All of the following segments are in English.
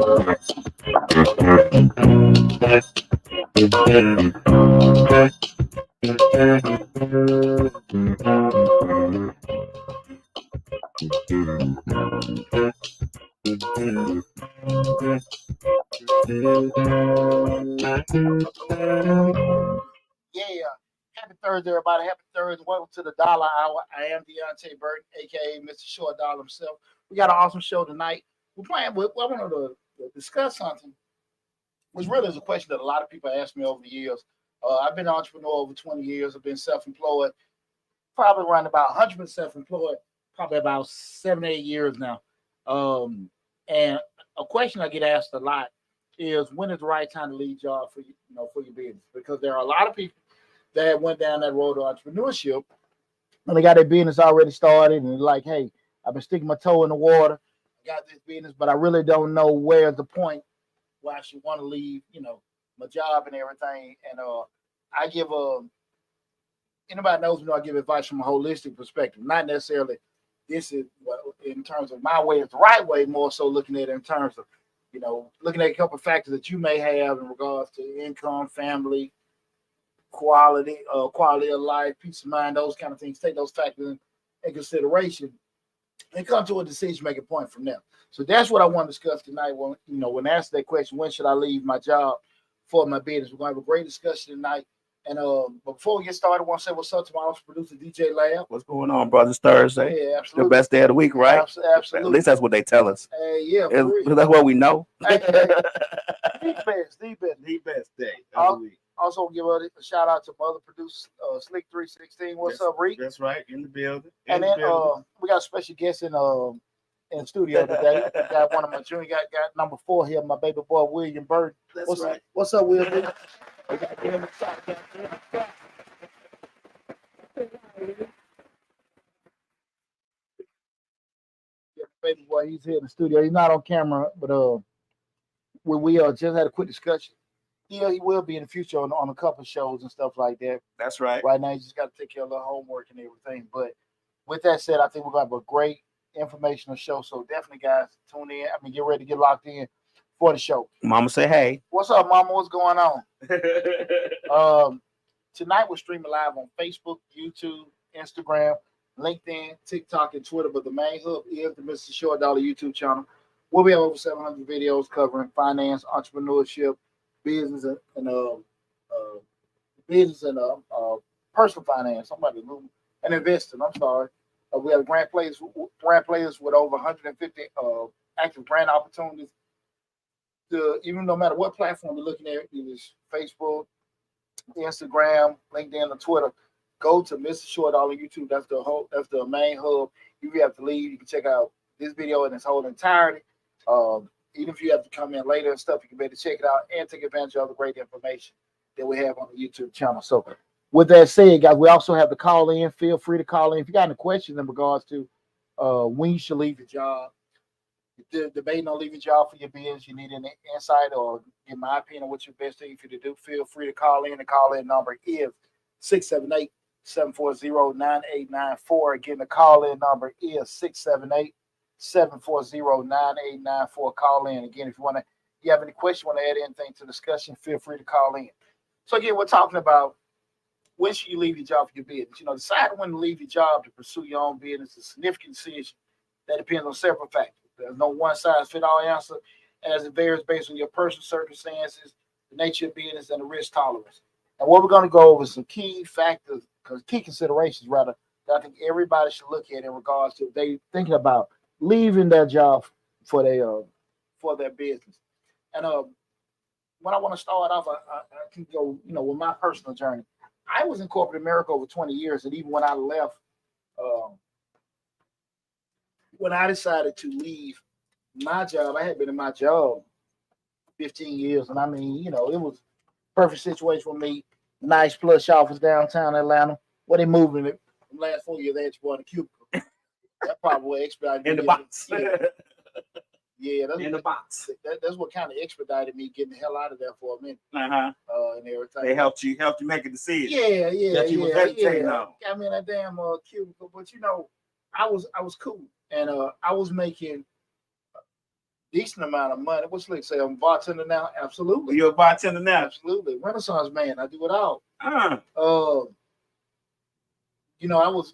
Happy Thursday, everybody. Happy Thursday. Welcome to the Dollar Hour. I am Deontay Burton, aka Mr. Short Dollar himself. We got an awesome show tonight. We're playing with, I wanted to discuss something, which really is a question that a lot of people ask me over the years. I've been an entrepreneur over 20 years. I've been self-employed, probably around about 100% self-employed, probably about 7 8 years now. And a question I get asked a lot is, when is the right time to leave job for for your business? Because there are a lot of people that went down that road of entrepreneurship and they got their business already started and they're like, hey, I've been sticking my toe in the water, I got this business, but I really don't know where's the point where I should want to leave, my job and everything. And I give anybody knows me, I give advice from a holistic perspective, not necessarily this is in terms of my way is the right way, more so looking at it in terms of, looking at a couple of factors that you may have in regards to income, family, quality of life, peace of mind, those kind of things. Take those factors in consideration and come to a decision making point from there. So that's what I want to discuss tonight. When asked that question, when should I leave my job for my business? We're going to have a great discussion tonight. And but before we get started, I want to say what's up to my office producer, DJ Lab. What's going on, brothers? Thursday. Yeah, absolutely. The best day of the week, right? Absolutely. At least that's what they tell us. Yeah, that's what we know. The best day of the week. Also, give a shout out to mother producer Slick 316. What's up, Reek? That's right, in the building. And then we got a special guest in the studio today. We got one of my junior, got number 4 here, my baby boy William Burton. That's right. What's up, William? We got to get him excited. Baby boy, he's here in the studio. He's not on camera, but we just had a quick discussion. Yeah, he will be in the future on a couple of shows and stuff like that. That's right. Right now, you just got to take care of the homework and everything. But with that said, I think we're going to have a great informational show. So definitely, guys, tune in. Get ready to get locked in for the show. Mama say hey. What's up, Mama? What's going on? Tonight, we're streaming live on Facebook, YouTube, Instagram, LinkedIn, TikTok, and Twitter. But the main hub is the Mr. Short Dollar YouTube channel. We'll be over 700 videos covering finance, entrepreneurship, business and personal finance. And investing. I'm sorry. We have brand players with over 150 active brand opportunities. Even no matter what platform you're looking at, either Facebook, Instagram, LinkedIn, or Twitter, go to Mr. Short Dollar YouTube. That's the main hub. If you have to leave, you can check out this video in its whole entirety. Even if you have to come in later and stuff, you can be able to check it out and take advantage of the great information that we have on the YouTube channel. So with that said, guys, we also have the call in. Feel free to call in if you got any questions in regards to when you should leave your job. If debating on leaving your job for your business, you need any insight or in my opinion, what's your best thing for you to do, feel free to call in. The call-in number is 678-740-9894. Again, the call-in number is 678-740-9894. Call in. Again, if you have any questions, want to add anything to the discussion, feel free to call in. So again, we're talking about when should you leave your job for your business. Deciding when to leave your job to pursue your own business is a significant decision that depends on several factors. There's no one-size-fits-all answer, as it varies based on your personal circumstances, the nature of business, and the risk tolerance. And what we're going to go over some key factors, key considerations, rather, that I think everybody should look at in regards to if they thinking about leaving their job for their business. And when I want to start off, I can go, with my personal journey. I was in corporate America over 20 years, and even when I left, when I decided to leave my job, I had been in my job 15 years, and it was a perfect situation for me. Nice plush office downtown Atlanta. Where they moving it? The last 4 years, they had to go in the cubicle. That probably expedited in the box. Yeah, in the box. That's what kind of expedited me getting the hell out of there for a minute. And everything. They helped you make a decision. Yeah. That you was hesitating on. Got me in that damn cubicle, but I was cool, and I was making decent amount of money. What's like say I'm bartender now? Absolutely. You're a bartender now. Absolutely. Renaissance man. I do it all. Uh, You know, I was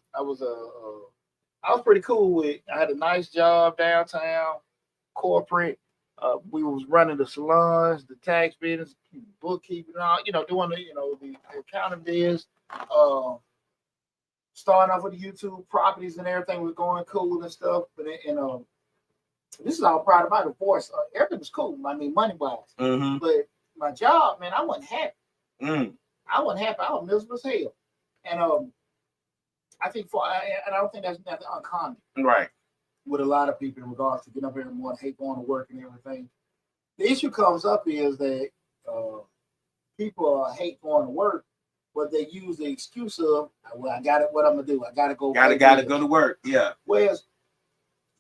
pretty cool with. I had a nice job downtown, corporate. We was running the salons, the tax business, bookkeeping, all you know, doing the accounting biz. Uh, Starting off with the YouTube properties and everything was going cool and stuff. But this is all prior to my divorce. Everything was cool. I mean, money wise. mm-hmm. But my job, man, I wasn't happy. Mm. I wasn't happy. I was miserable as hell. And I think and I don't think that's nothing uncommon Right. with a lot of people in regards to getting up every morning, hate going to work and everything. The issue comes up is that people hate going to work, but they use the excuse of, well, I got it. What I'm gonna do? I gotta go. Gotta go to work. Yeah. Whereas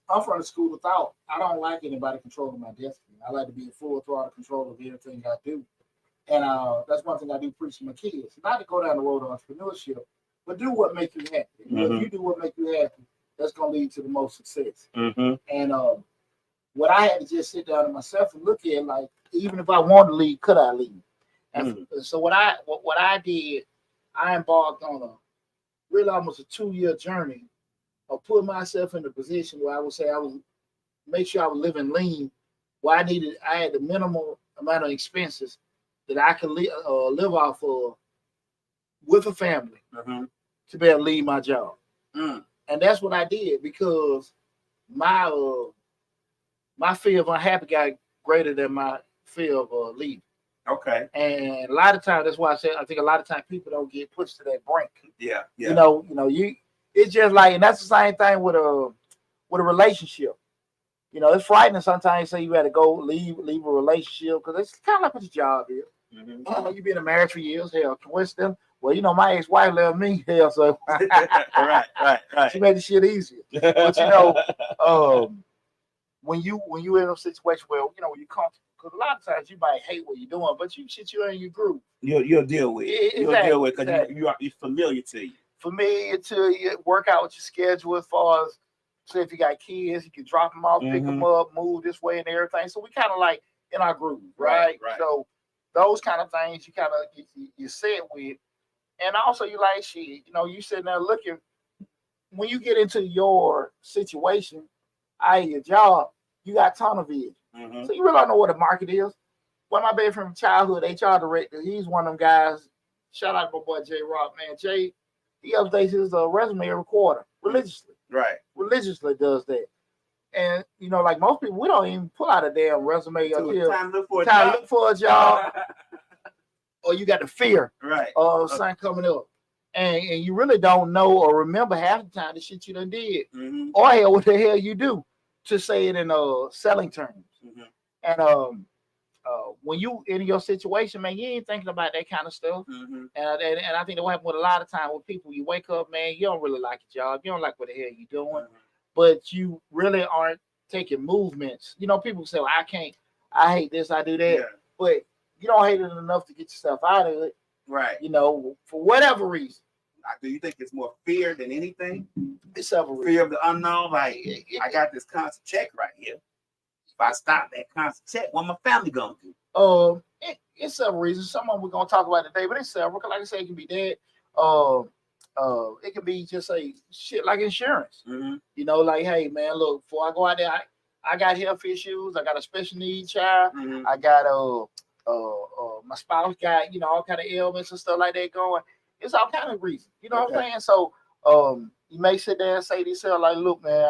I'm from the school of thought. I don't like anybody controlling my destiny. I like to be in full throttle control of everything I do. And that's one thing I do preach to my kids. Not to go down the road of entrepreneurship, but do what makes you happy. Mm-hmm. If you do what makes you happy, that's going to lead to the most success. Mm-hmm. And what I had to just sit down to myself and look at, like, even if I wanted to leave, could I leave? And so what I did, I embarked on really almost a 2-year journey of putting myself in a position where I would say I was make sure I was living lean, where I had the minimal amount of expenses that I could live off of with a family to be able to leave my job. And that's what I did because my fear of unhappy got greater than my fear of leaving. Okay. And a lot of times, that's why I said I think a lot of times people don't get pushed to that brink. Yeah. You know, it's just like, and that's the same thing with a relationship. You know, it's frightening sometimes. You say you had to go leave a relationship because it's kind of like what your job is. Mm-hmm. You've been married for years. Hell, coincidence. Well, my ex-wife left me. Hell, so right. She made the shit easier. But when you in a situation where when you comfortable, because a lot of times you might hate what you're doing, but you're in your groove. You'll deal with it. You'll deal with it because you're familiar to you. Familiar to you. Work out with your schedule as far as, say, if you got kids, you can drop them off, pick them up, move this way and everything. So we kind of like in our groove, right? So those kind of things you kind of you sit with, and also you like shit. You sitting there looking. When you get into your situation, your job, you got tunnel vision. So you really don't know what the market is. One of my best friend from childhood, HR director, he's one of them guys. Shout out to my boy Jay Rock, man. Jay, he updates his resume every quarter religiously. Right. Religiously does that. And like most people, we don't even pull out a damn resume until time to look for a job. Or you got the fear of something coming up. And you really don't know or remember half the time the shit you done did. Or hell, what the hell you do, to say it in selling terms. And when you in your situation, man, you ain't thinking about that kind of stuff. And I think that what happens with a lot of time with people, you wake up, man, you don't really like your job. You don't like what the hell you doing. But you really aren't taking movements. People say, well, I hate this, I do that. Yeah. But you don't hate it enough to get yourself out of it. Right. For whatever reason. Do you think it's more fear than anything? It's several reasons. Fear of the unknown. Like, I got this constant check right here. If I stop that constant check, what my family gonna do? It's several reasons. Some of them we're gonna talk about today, but it's several. Like I say, it can be that. It can be just shit like insurance. Like, hey man, look, before I go out there, I got health issues. I got a special needs child. I got my spouse got all kind of ailments and stuff like that going. It's all kind of reasons. You know what I'm saying? So you may sit there and say to yourself, like, look, man,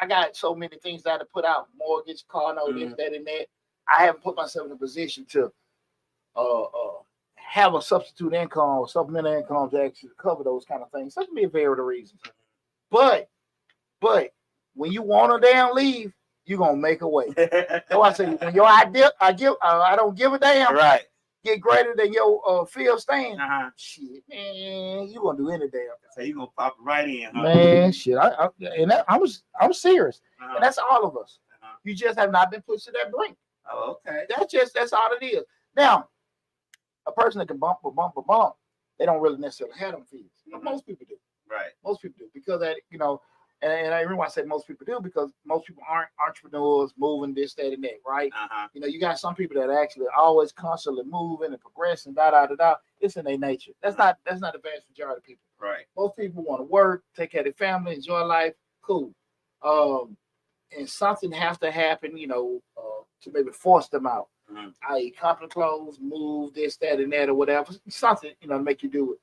I got so many things that I had to put out, mortgage, car note, this, that, and that. I haven't put myself in a position to have a substitute income or supplemental income to actually cover those kind of things. So that can be a variety of reasons. But when you want to damn leave, you're gonna make a way. That's why I say when your idea, I don't give a damn. Right. Get greater than your fear of staying. Shit, man, you gonna do any damn. So you gonna pop right in, huh? Man, shit. I'm serious, and that's all of us. You just have not been pushed to that brink. Oh, okay. That's all it is. Now, a person that can bump, they don't really necessarily have them fears. Most people do. Right. Most people do because that And I remember I said most people do because most people aren't entrepreneurs moving this, that, and that, right? You know, you got some people that are actually always constantly moving and progressing, da da da da. It's in their nature. That's not the vast majority of people. Right. Most people want to work, take care of their family, enjoy life, cool. And something has to happen, you know, to maybe force them out. I.e., company close, move, this, that, and that, or whatever. Something, you know, to make you do it.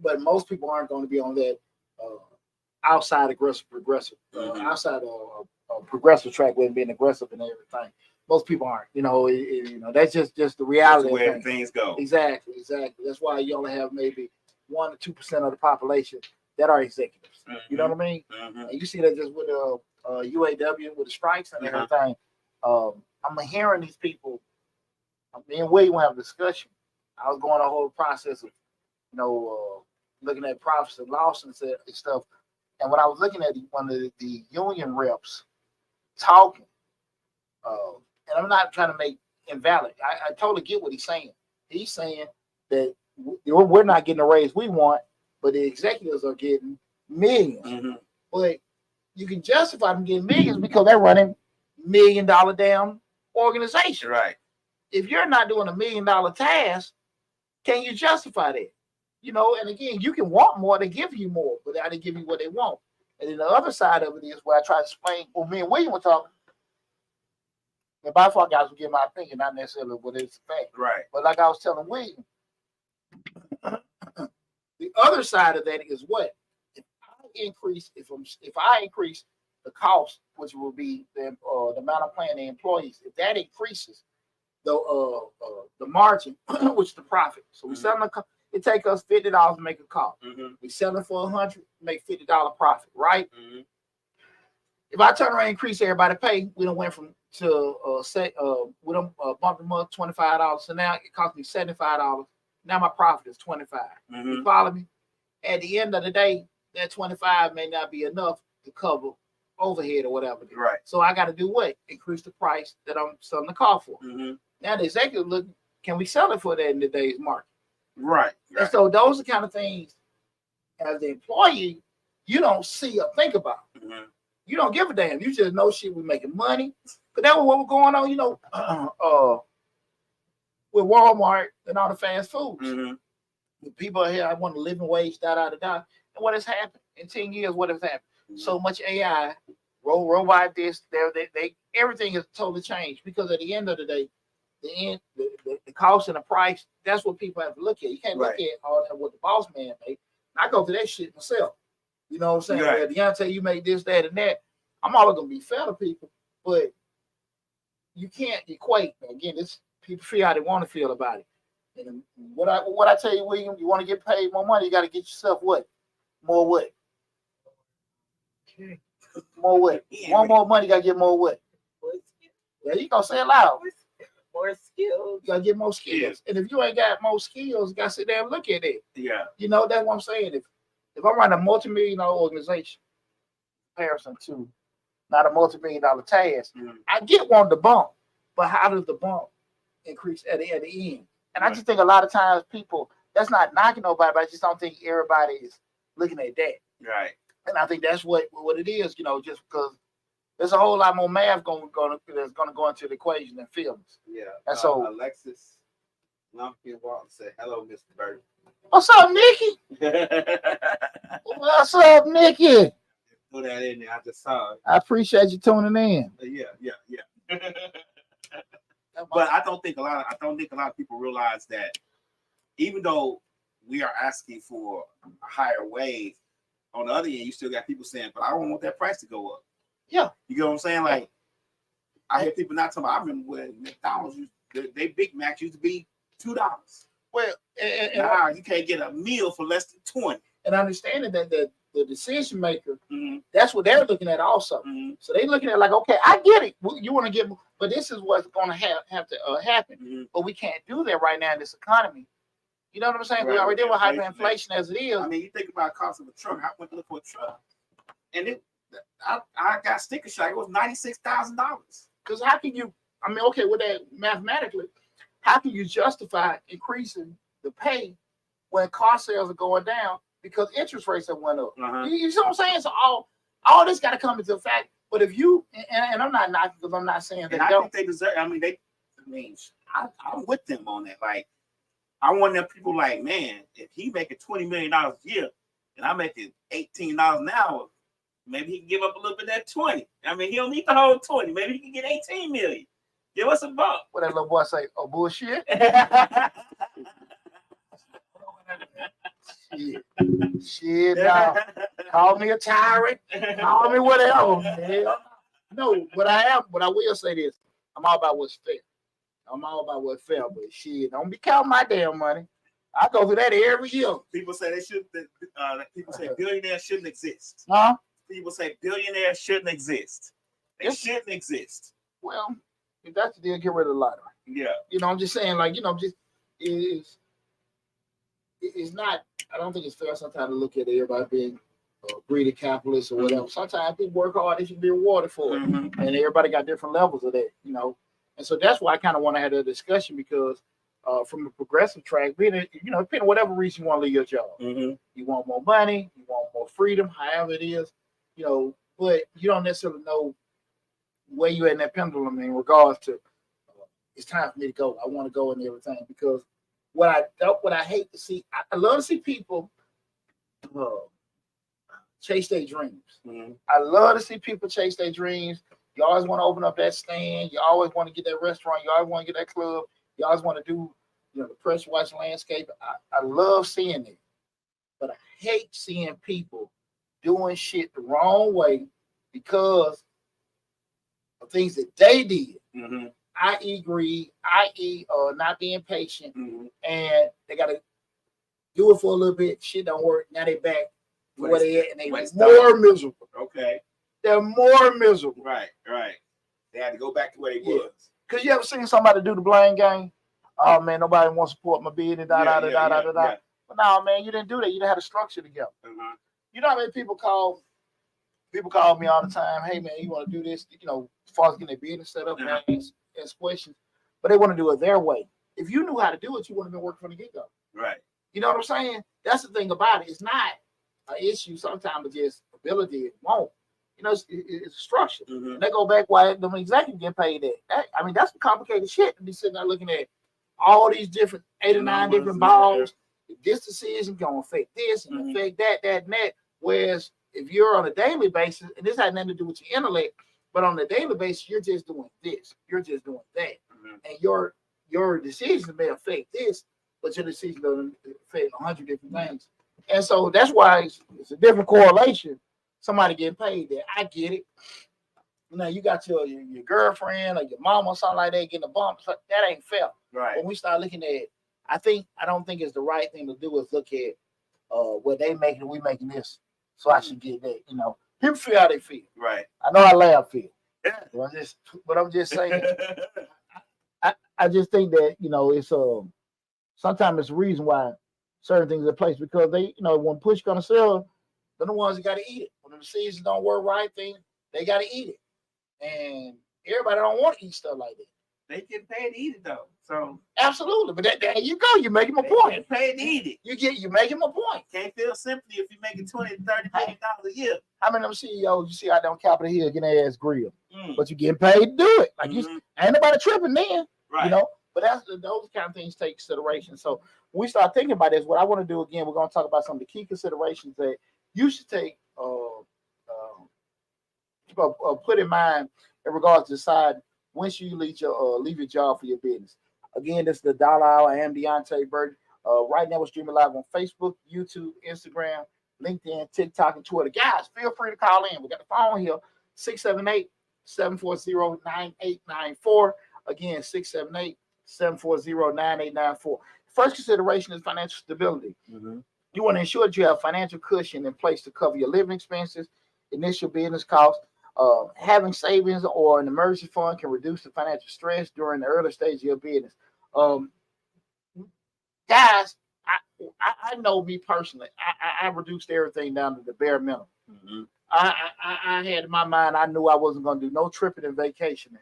But most people aren't going to be on that outside aggressive, progressive, outside progressive track with being aggressive and everything. Most people aren't. You know, you know that's just the reality. That's where of things go. Exactly. That's why you only have maybe 1 to 2% of the population that are executives. You know what I mean? And you see that just with UAW with the strikes and everything. I'm hearing these people. Me and William have a discussion. I was going the whole process of, you know, looking at profits and losses and stuff. And when I was looking at one of the union reps talking, and I'm not trying to make invalid. I totally get what he's saying. He's saying that we're not getting the raise we want, but the executives are getting millions. But you can justify them getting millions because they're running $1 million damn organization. Right. If you're not doing $1 million task, can you justify that? You know, and again, you can want more, they give you more, but they give you what they want. And then the other side of it is where I try to explain, well, me and William were talking. And by far, guys will give my opinion, not necessarily what it's a fact. Right. But like I was telling William, the other side of that is what? If I increase the cost, which will be the amount of paying the employees, if that increases the margin, which is the profit. So we sell it take us $50 to make a call. We sell it for $100, make $50 profit, right? If I turn around and increase everybody pay, we don't went from we don't bump them up $25. So now it costs me $75. Now my profit is $25. You follow me? At the end of the day, that $25 may not be enough to cover overhead or whatever. Right. So I got to do what? Increase the price that I'm selling the car for. Now the executive look, can we sell it for that in today's market? Right. And so those are the kind of things as the employee you don't see or think about. You don't give a damn. You just know shit. We're making money. But that was what was going on, you know, with Walmart and all the fast foods. The people here, I want a living wage, da da da da. And what has happened in 10 years? What has happened? So much AI, robot, this, they everything has totally changed because at the end of the day, the cost and the price, that's what people have to look at. You can't look at all that what the boss man made. I go to that shit myself. You know what I'm saying? Right. Deontay, you make this, that, and that. I'm always gonna be fair to people, but you can't equate. Again, this people feel how they want to feel about it. And what I tell you, William, you want to get paid more money, you got to get yourself what? More what? Okay. More what? One more money, you got to get more what? Yeah, you gonna say it loud. More skills. You gotta get more skills. And if you ain't got more skills, you gotta sit there and look at it. Yeah. You know, that's what I'm saying. If I'm running a multi-million-dollar organization, comparison to not a multi-million-dollar task, I get one to bump, but how does the bump increase at the end? And I just think a lot of times people, that's not knocking nobody, but I just don't think everybody is looking at that. Right. And I think that's what it is, you know, just because there's a whole lot more math that's going to go into the equation than feelings. Yeah. And so Alexis Lumpkin Walton said, "Hello, Mr. Burton." What's up, Nikki? What's up, Nikki? Throw that in there. I just saw it. I appreciate you tuning in. Yeah. But I don't think a lot of people realize that even though we are asking for a higher wage, on the other end, you still got people saying, "But I don't want that price to go up." Yeah, you get what I'm saying? Like, I hear people not talking about. I remember when McDonald's, they Big Macs used to be $2. Well, now you can't get a meal for less than 20. And understanding that the decision maker, that's what they're looking at also. So they're looking at like, okay, I get it. You want to get, but this is what's going to have to happen. But we can't do that right now in this economy. You know what I'm saying? Right, we already deal with hyperinflation as it is. I mean, you think about the cost of a truck. I went to look for a truck, and I got sticker shock. It was $96,000. Because how can you? I mean, okay, with that mathematically, how can you justify increasing the pay when car sales are going down because interest rates have went up. Uh-huh. You see what I'm saying? So all this got to come into effect. But if you and I'm not knocking because I'm not saying And they I don't. think they deserve. I'm with them on that. Like, I want them people like, man, if he making $20 million a year and I'm making $18 an hour, maybe he can give up a little bit of that 20. I mean, he don't need the whole 20. Maybe he can get 18 million. Give us a buck. What that little boy say? Oh, bullshit. Shit, nah. Call me a tyrant. Call me whatever. Hell no, but I will say this. I'm all about what's fair. I'm all about what's fair, but shit, don't be counting my damn money. I go through that every year. People say people say billionaires shouldn't exist. Huh? People say billionaires shouldn't exist. They shouldn't exist. Well, if that's the deal, get rid of the lottery. Yeah. You know, I'm just saying, like, just it's not. I don't think it's fair sometimes to look at everybody being greedy capitalists or whatever. Sometimes people work hard; they should be rewarded for it, and everybody got different levels of that, And so that's why I kind of want to have a discussion because from the progressive track, depending on whatever reason you want to leave your job, you want more money, you want more freedom, however it is, but you don't necessarily know where you're in that pendulum in regards to it's time for me to go. I want to go and everything because what I hate to see, I love to see people chase their dreams. I love to see people chase their dreams. You always want to open up that stand. You always want to get that restaurant. You always want to get that club. You always want to do, the pressure watch landscape. I love seeing it, but I hate seeing people doing shit the wrong way because of things that they did. I.e. greed, i.e. Not being patient, and they got to do it for a little bit. Shit don't work. Now they back where they at, and they more miserable. Okay. They're more miserable. Right. They had to go back to where they was. Cause you ever seen somebody do the blame game? Oh man, nobody wants to support my business. But no, man, you didn't do that. You didn't have a structure together. You know how many people call me all the time? Hey man, you want to do this? As far as getting their business set up and ask questions, but they want to do it their way. If you knew how to do it, you wouldn't have been working from the get go. Right. You know what I'm saying? That's the thing about it. It's not an issue. Sometimes it's just ability. It won't. It's a structure. And they go back why the executive get paid that. That's some complicated shit to be sitting there looking at all these different 8 or 9 different balls. This decision gonna affect this and affect that, and that. Whereas if you're on a daily basis, and this has nothing to do with your intellect, but on a daily basis, you're just doing this, you're just doing that, and your decisions may affect this, but your decision doesn't affect 100 different things. And so that's why it's a different correlation. Somebody getting paid there. I get it. You got your girlfriend or your mom or something like that getting a bump. That ain't fair. Right. When we start looking at, I don't think it's the right thing to do is look at what they making and we making this. So I should get that. People feel how they feel. Right. I know how loud feel. Yeah. But I'm just saying. I just think that it's sometimes it's a reason why certain things are in place because they when push gonna sell, they're the ones that got to eat it. When the seasons don't work right, they got to eat it, and everybody don't want to eat stuff like that. They get paid to eat it though, so absolutely. But there you go. You're making my point. Get paid to eat it. You're making my point. Can't feel simply if you're making $20 to $30 million a year. How many of them CEOs you see out there on Capitol Hill getting their ass grilled, but you getting paid to do it? Like ain't nobody tripping then, right? But those kind of things take consideration. So when we start thinking about this, what I want to do again, we're going to talk about some of the key considerations that you should take put in mind in regards to decide when should you leave your job for your business. Again, this is the Dollar Hour. I am Deontay Burton. Right now we're streaming live on Facebook, YouTube, Instagram, LinkedIn, TikTok, and Twitter. Guys, feel free to call in. We got the phone here, 678-740-9894. Again, 678-740-9894. First consideration is financial stability. You want to ensure that you have financial cushion in place to cover your living expenses, initial business costs. Having savings or an emergency fund can reduce the financial stress during the early stage of your business. Guys, I know me personally. I reduced everything down to the bare minimum. I had in my mind, I knew I wasn't going to do no tripping and vacationing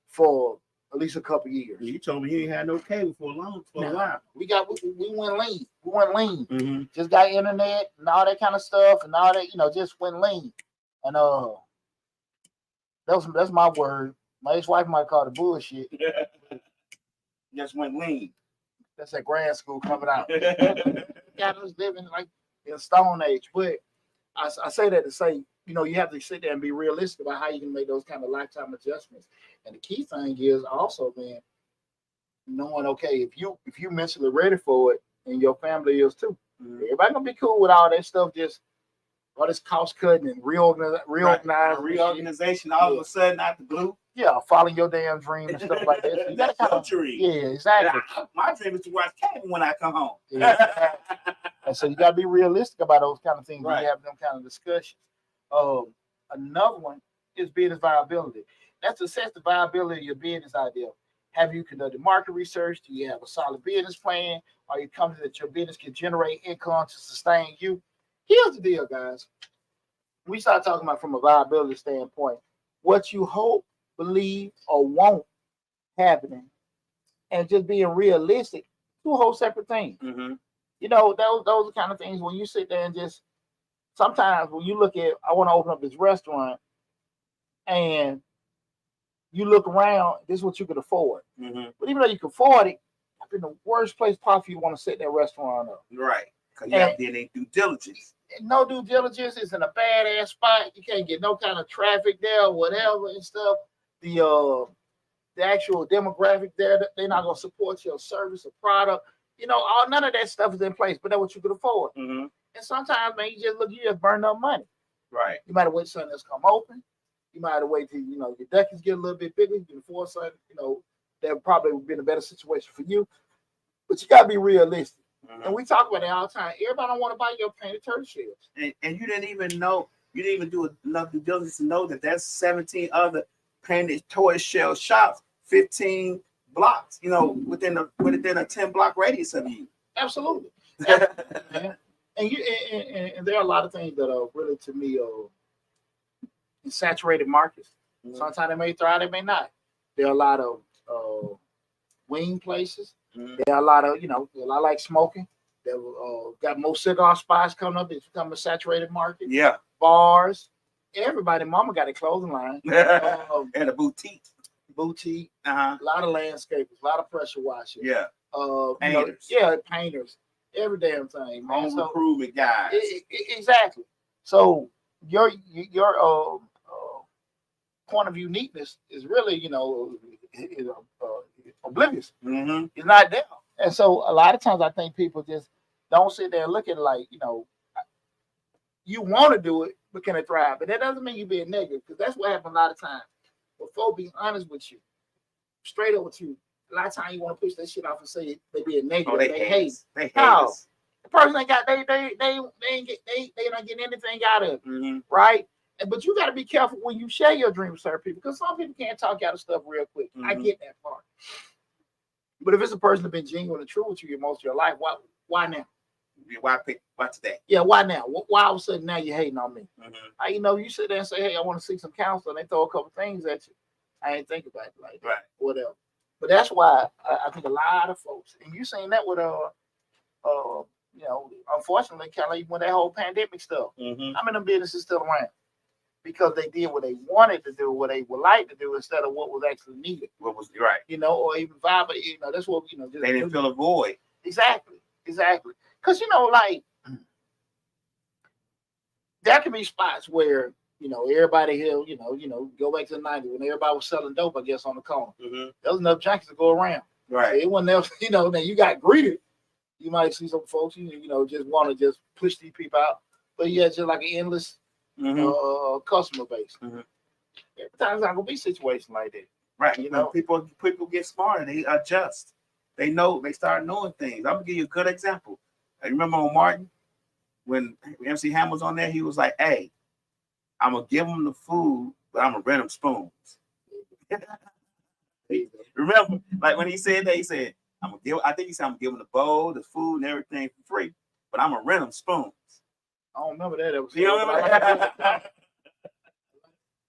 for at least a couple years. You told me you ain't had no cable for a Nah. while. We went lean. We went lean. Mm-hmm. Just got internet and all that kind of stuff and all that, just went lean. And that's my word. My ex-wife might call it bullshit. Just went lean. That's at grad school coming out. Got us living like in Stone Age. But I say that to say, you have to sit there and be realistic about how you can make those kind of lifetime adjustments. And the key thing is also, man, knowing, okay, if you mentally ready for it and your family is too, everybody gonna be cool with all that stuff, just all this cost cutting and reorganization all of a sudden out the blue. Yeah, following your damn dream and stuff like that. So you gotta kind of, yeah, exactly. My dream is to watch Kevin when I come home. Yeah. And so you gotta be realistic about those kind of things when Right. you have them kind of discussions. Another one is business viability. That's to assess the viability of your business idea. Have you conducted market research? Do you have a solid business plan? Are you confident that your business can generate income to sustain you? Here's the deal, guys. We start talking about from a viability standpoint, what you hope, believe, or want happening, and just being realistic, two whole separate things. Mm-hmm. Those are kind of things when you sit there and just sometimes when you look at, I want to open up this restaurant, and you look around, this is what you could afford. Mm-hmm. But even though you can afford it, I've been the worst place possible you want to set that restaurant up. Right. Because you have to do their due diligence. No due diligence. It's in a badass spot. You can't get no kind of traffic there, whatever and stuff. The actual demographic there, they're not gonna support your service or product. None of that stuff is in place, but that's what you could afford. Mm-hmm. And sometimes, man, you just burn up money. Right. You might have wait something else come open. You might have wait till your duckies get a little bit bigger. You can afford something. That probably would be in a better situation for you. But you gotta be realistic. Mm-hmm. And we talk about it all the time. Everybody don't want to buy your painted turtle shells. And you didn't even know, you didn't even do enough due diligence to know that there's 17 other painted toy shell shops, 15 blocks, within a 10 block radius of you. Absolutely. And there are a lot of things that are really, to me, in saturated markets. Mm-hmm. Sometimes they may thrive, they may not. There are a lot of wing places. Mm-hmm. There are a lot of, I like smoking. There got more cigar spots coming up. It's become a saturated market. Yeah. Bars. Everybody, mama got a clothing line. And a boutique. Boutique. Uh-huh. A lot of landscapers. A lot of pressure washers. Yeah. Painters. Painters. Every damn thing, man. Home improvement guys. Exactly. So your point of uniqueness is really, oblivious. Mm-hmm. It's not there. And so a lot of times I think people just don't sit there and look at it like, you want to do it, but can it thrive? But that doesn't mean you being negative, because that's what happens a lot of times. But folks being honest with you, straight up with you, a lot of times you want to push that shit off and say they being negative. Oh, they hate. They hate us. The person ain't got they not getting anything out of it, Mm-hmm. right? But you got to be careful when you share your dreams with certain people, because some people can't talk out of stuff real quick. Mm-hmm. I get that part. But if it's a person that's been genuine and true with you most of your life, why now? Why today? Yeah, why now? Why all of a sudden now you're hating on me? Mm-hmm. You sit there and say, hey, I want to see some counseling. They throw a couple things at you. I ain't think about it like that. Right. Whatever. But that's why I think a lot of folks, and you seen that with unfortunately, kind of like when that whole pandemic stuff. Mm-hmm. How many businesses still around? Because they did what they wanted to do, what they would like to do, instead of what was actually needed. What was right? Or even viable. That's what just they didn't fill a void. Exactly. Because there can be spots where everybody here, go back to the 90s when everybody was selling dope, I guess, on the corner. Mm-hmm. There was enough junkies to go around. Right. It wasn't else, then you got greeted. You might see some folks, just want to just push these people out. But yeah, just like an endless customer base. Mm-hmm. Every time it's not gonna be a situation like that. Right. People get smarter, they adjust. They start knowing things. I'm gonna give you a good example. I remember on Martin, when MC Hammer was on there, he was like, hey, I'm gonna give them the food, but I'm gonna rent them spoons. Remember, like when he said that, he said, I'm gonna give them the bowl, the food, and everything for free, but I'm gonna rent them spoons. I don't remember that episode. You don't remember that?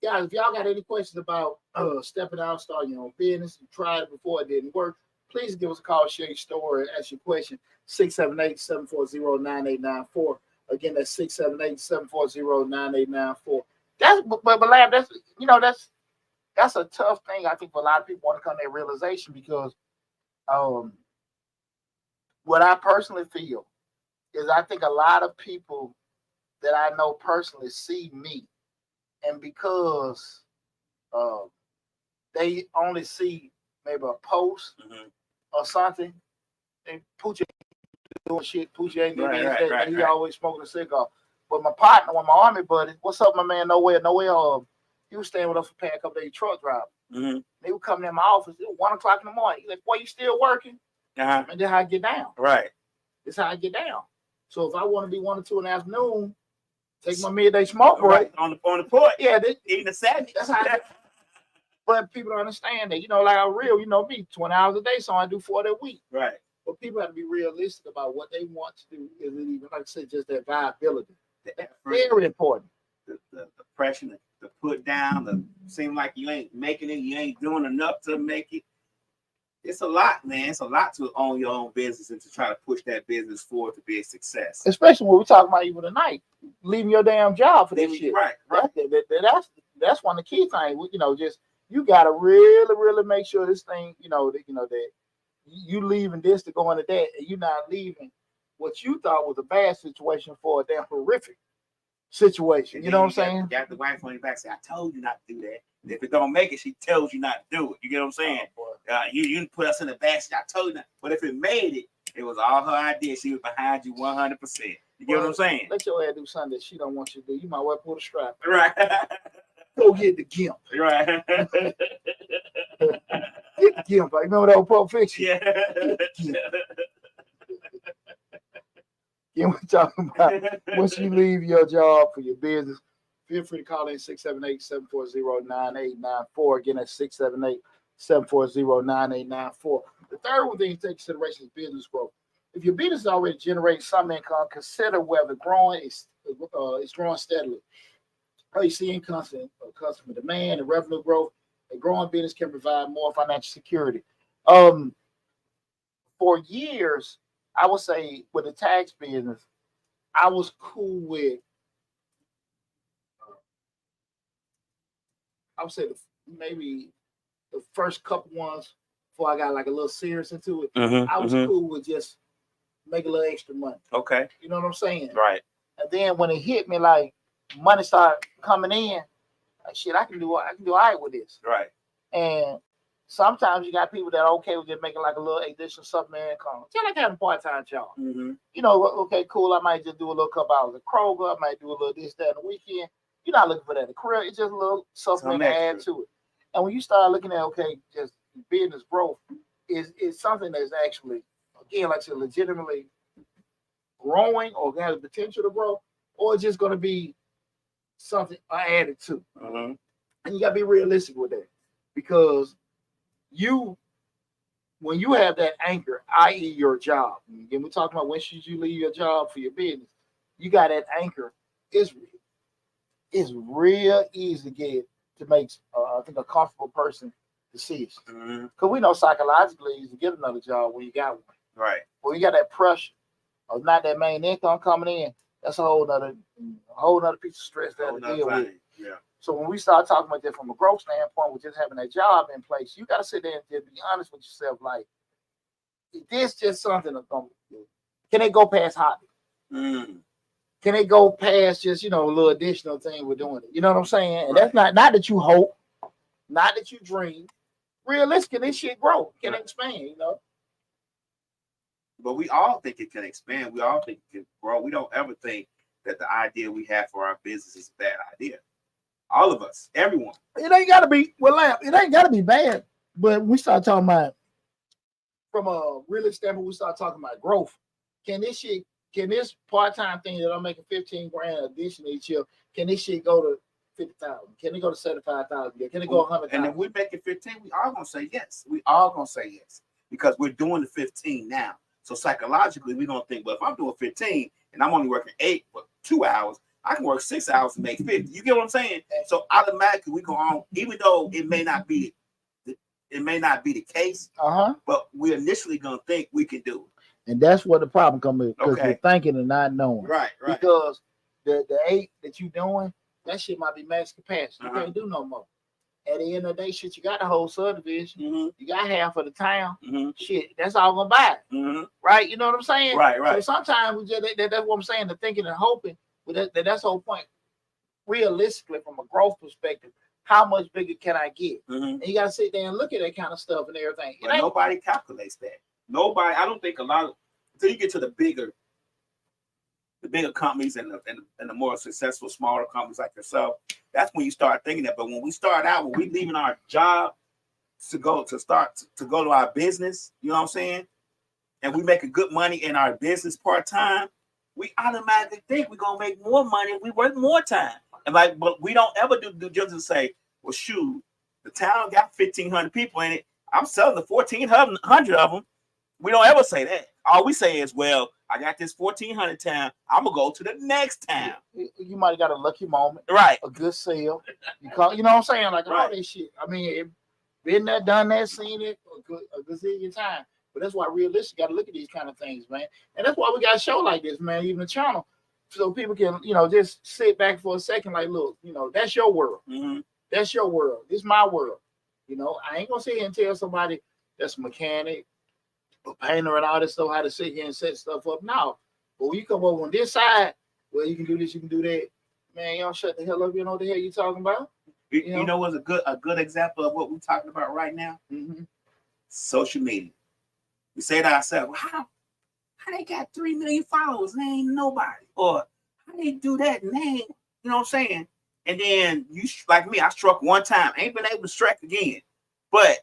Guys, if y'all got any questions about stepping out, starting your own business, you tried it before, it didn't work, please give us a call, share your story, ask your question. 678-740-9894. Again, that's 678-740-9894. That's but Lab, that's that's a tough thing. I think for a lot of people want to come to that realization because what I personally feel is I think a lot of people that I know personally see me, and because they only see maybe a post or something, they Poochie doing shit. Poochie ain't doing that. He always smoking a cigar. But my partner, my army buddy, what's up, my man? Nowhere. He was staying with us for paying a couple days truck driver. They would come in my office. It was 1 o'clock in the morning. He's like, "Boy, you still working?" And that's how I get down. Right. That's how I get down. So if I want to be 1 or 2 in the afternoon, take my midday smoke break on the porch. Yeah, eating a sandwich. That's how. But people don't understand that. Like I'm real. Me, 20 hours a day, so I do 4 days a week. Right. But people have to be realistic about what they want to do. Is it even, like I said, just that viability? That's very important. The pressure to put down, the seem like you ain't making it, you ain't doing enough to make it. It's a lot, man. It's a lot to own your own business and to try to push that business forward to be a success. Especially when we're talking about even tonight, leaving your damn job for this shit. Right. That's one of the key things. Just you gotta really make sure this thing, that you leaving this to go into that, and you're not leaving what you thought was a bad situation for a damn horrific situation. You know what I'm saying? Got the wife on your back say, "I told you not to do that." And if it don't make it, she tells you not to do it. You get what I'm saying? You put us in the basket. I told you not. But if it made it, it was all her idea. She was behind you 100%. You get what I'm saying? Let your ass do something that she don't want you to do. You might well pull the strap. Right. Go get the gimp. Right. Get the gimp. Like, remember that old Pulp Fiction? Yeah. Yeah, we're talking about once you leave your job for your business, feel free to call in 678-740-9894. Again, that's 678-740-9894. The third one thing to take consideration is business growth. If your business is already generating some income, consider whether growing is growing steadily. You see in constant customer demand and revenue growth, a growing business can provide more financial security. For years, I would say with the tax business, I was cool with, I would say maybe the first couple ones before I got like a little serious into it. I was cool with just make a little extra money. Okay. You know what I'm saying? Right. And then when it hit me, like money started coming in, like shit, I can do all right with this. Right. And sometimes you got people that are okay with just making like a little additional supplementary income. Just like having a part-time job. Okay, cool. I might just do a little couple hours at Kroger. I might do a little this, that, on the weekend. You're not looking for that in a career. It's just a little supplement to add to it. And when you start looking at, just business growth is something that's actually, again, like I said, legitimately growing or has the potential to grow, or it's just going to be something added to. And you got to be realistic with that, because when you have that anchor, i.e. your job, again, we're talking about when should you leave your job for your business, you got that anchor, it's real easy to make, I think, a comfortable person decision. Because we know psychologically you can get another job when you got one. Right. When you got that pressure of not that main income coming in, that's a whole nother piece of stress that to deal with. Yeah. So when we start talking about that from a growth standpoint, with just having that job in place, you got to sit there and just be honest with yourself. Like, is this just something that's going to, can it go past hobby? Can it go past just, a little additional thing we're doing it? You know what I'm saying? And that's not that you hope, not that you dream. Realistic, this shit grow. Can it expand, But we all think it can expand. We all think it can grow. We don't ever think that the idea we have for our business is a bad idea. All of us, everyone. It ain't got to be, it ain't got to be bad. But we start talking about, from a realistic standpoint, we start talking about growth. Can this part-time thing that I'm making $15,000 addition each year, can this shit go to 50,000? Can it go to 75,000? Can it go 100,000? And if we make it 15, we all gonna say yes. We all gonna say yes, because we're doing the 15 now. So psychologically, we're gonna think, well, if I'm doing 15 and I'm only working 2 hours, I can work 6 hours and make 50. You get what I'm saying? So automatically we go on, even though it may not be the case, but we're initially gonna think we can do it. And that's where the problem comes in, because Okay. you're thinking and not knowing. Right. Because the 8 that you doing, that shit might be max capacity. You Uh-huh. can't do no more. At the end of the day, shit, you got the whole subdivision. Mm-hmm. You got half of the town. Mm-hmm. Shit, that's all gonna buy. Mm-hmm. Right? You know what I'm saying? Right. So sometimes we just that's what I'm saying, the thinking and hoping. But that's the whole point. Realistically, from a growth perspective, how much bigger can I get? Mm-hmm. And you gotta sit there and look at that kind of stuff and everything. It But ain't- nobody calculates that. Nobody. I don't think a lot of until you get to the bigger companies and the more successful smaller companies like yourself. That's when you start thinking that. But when we start out, when we leaving our job to go to our business, you know what I'm saying, and we making good money in our business part time, we automatically think we're gonna make more money if we work more time. And but we don't ever do due diligence and say, well, shoot, the town got 1,500 people in it. I'm selling the 1,400 of them. We don't ever say that. All we say is, well, I got this 1,400 town. I'm gonna go to the next town. You might have got a lucky moment, Right. a good sale. You know what I'm saying? Like all Right. this shit. I mean, it, been there, done that, seen it a gazillion times. But that's why realistic got to look at these kind of things, man. And that's why we got a show like this, man, even a channel. So people can, just sit back for a second, like, look, that's your world. Mm-hmm. That's your world. This is my world. I ain't gonna sit here and tell somebody that's a mechanic, a painter, and all this stuff how to sit here and set stuff up. No. But when you come over on this side, well, you can do this, you can do that. Man, y'all shut the hell up. You know what the hell you talking about? You know what's a good example of what we're talking about right now? Mm-hmm. Social media. We say to ourselves, well, how they got 3 million followers and they ain't nobody? Or how they do that and they ain't, you know what I'm saying? And then you, like me, I struck one time, ain't been able to strike again. But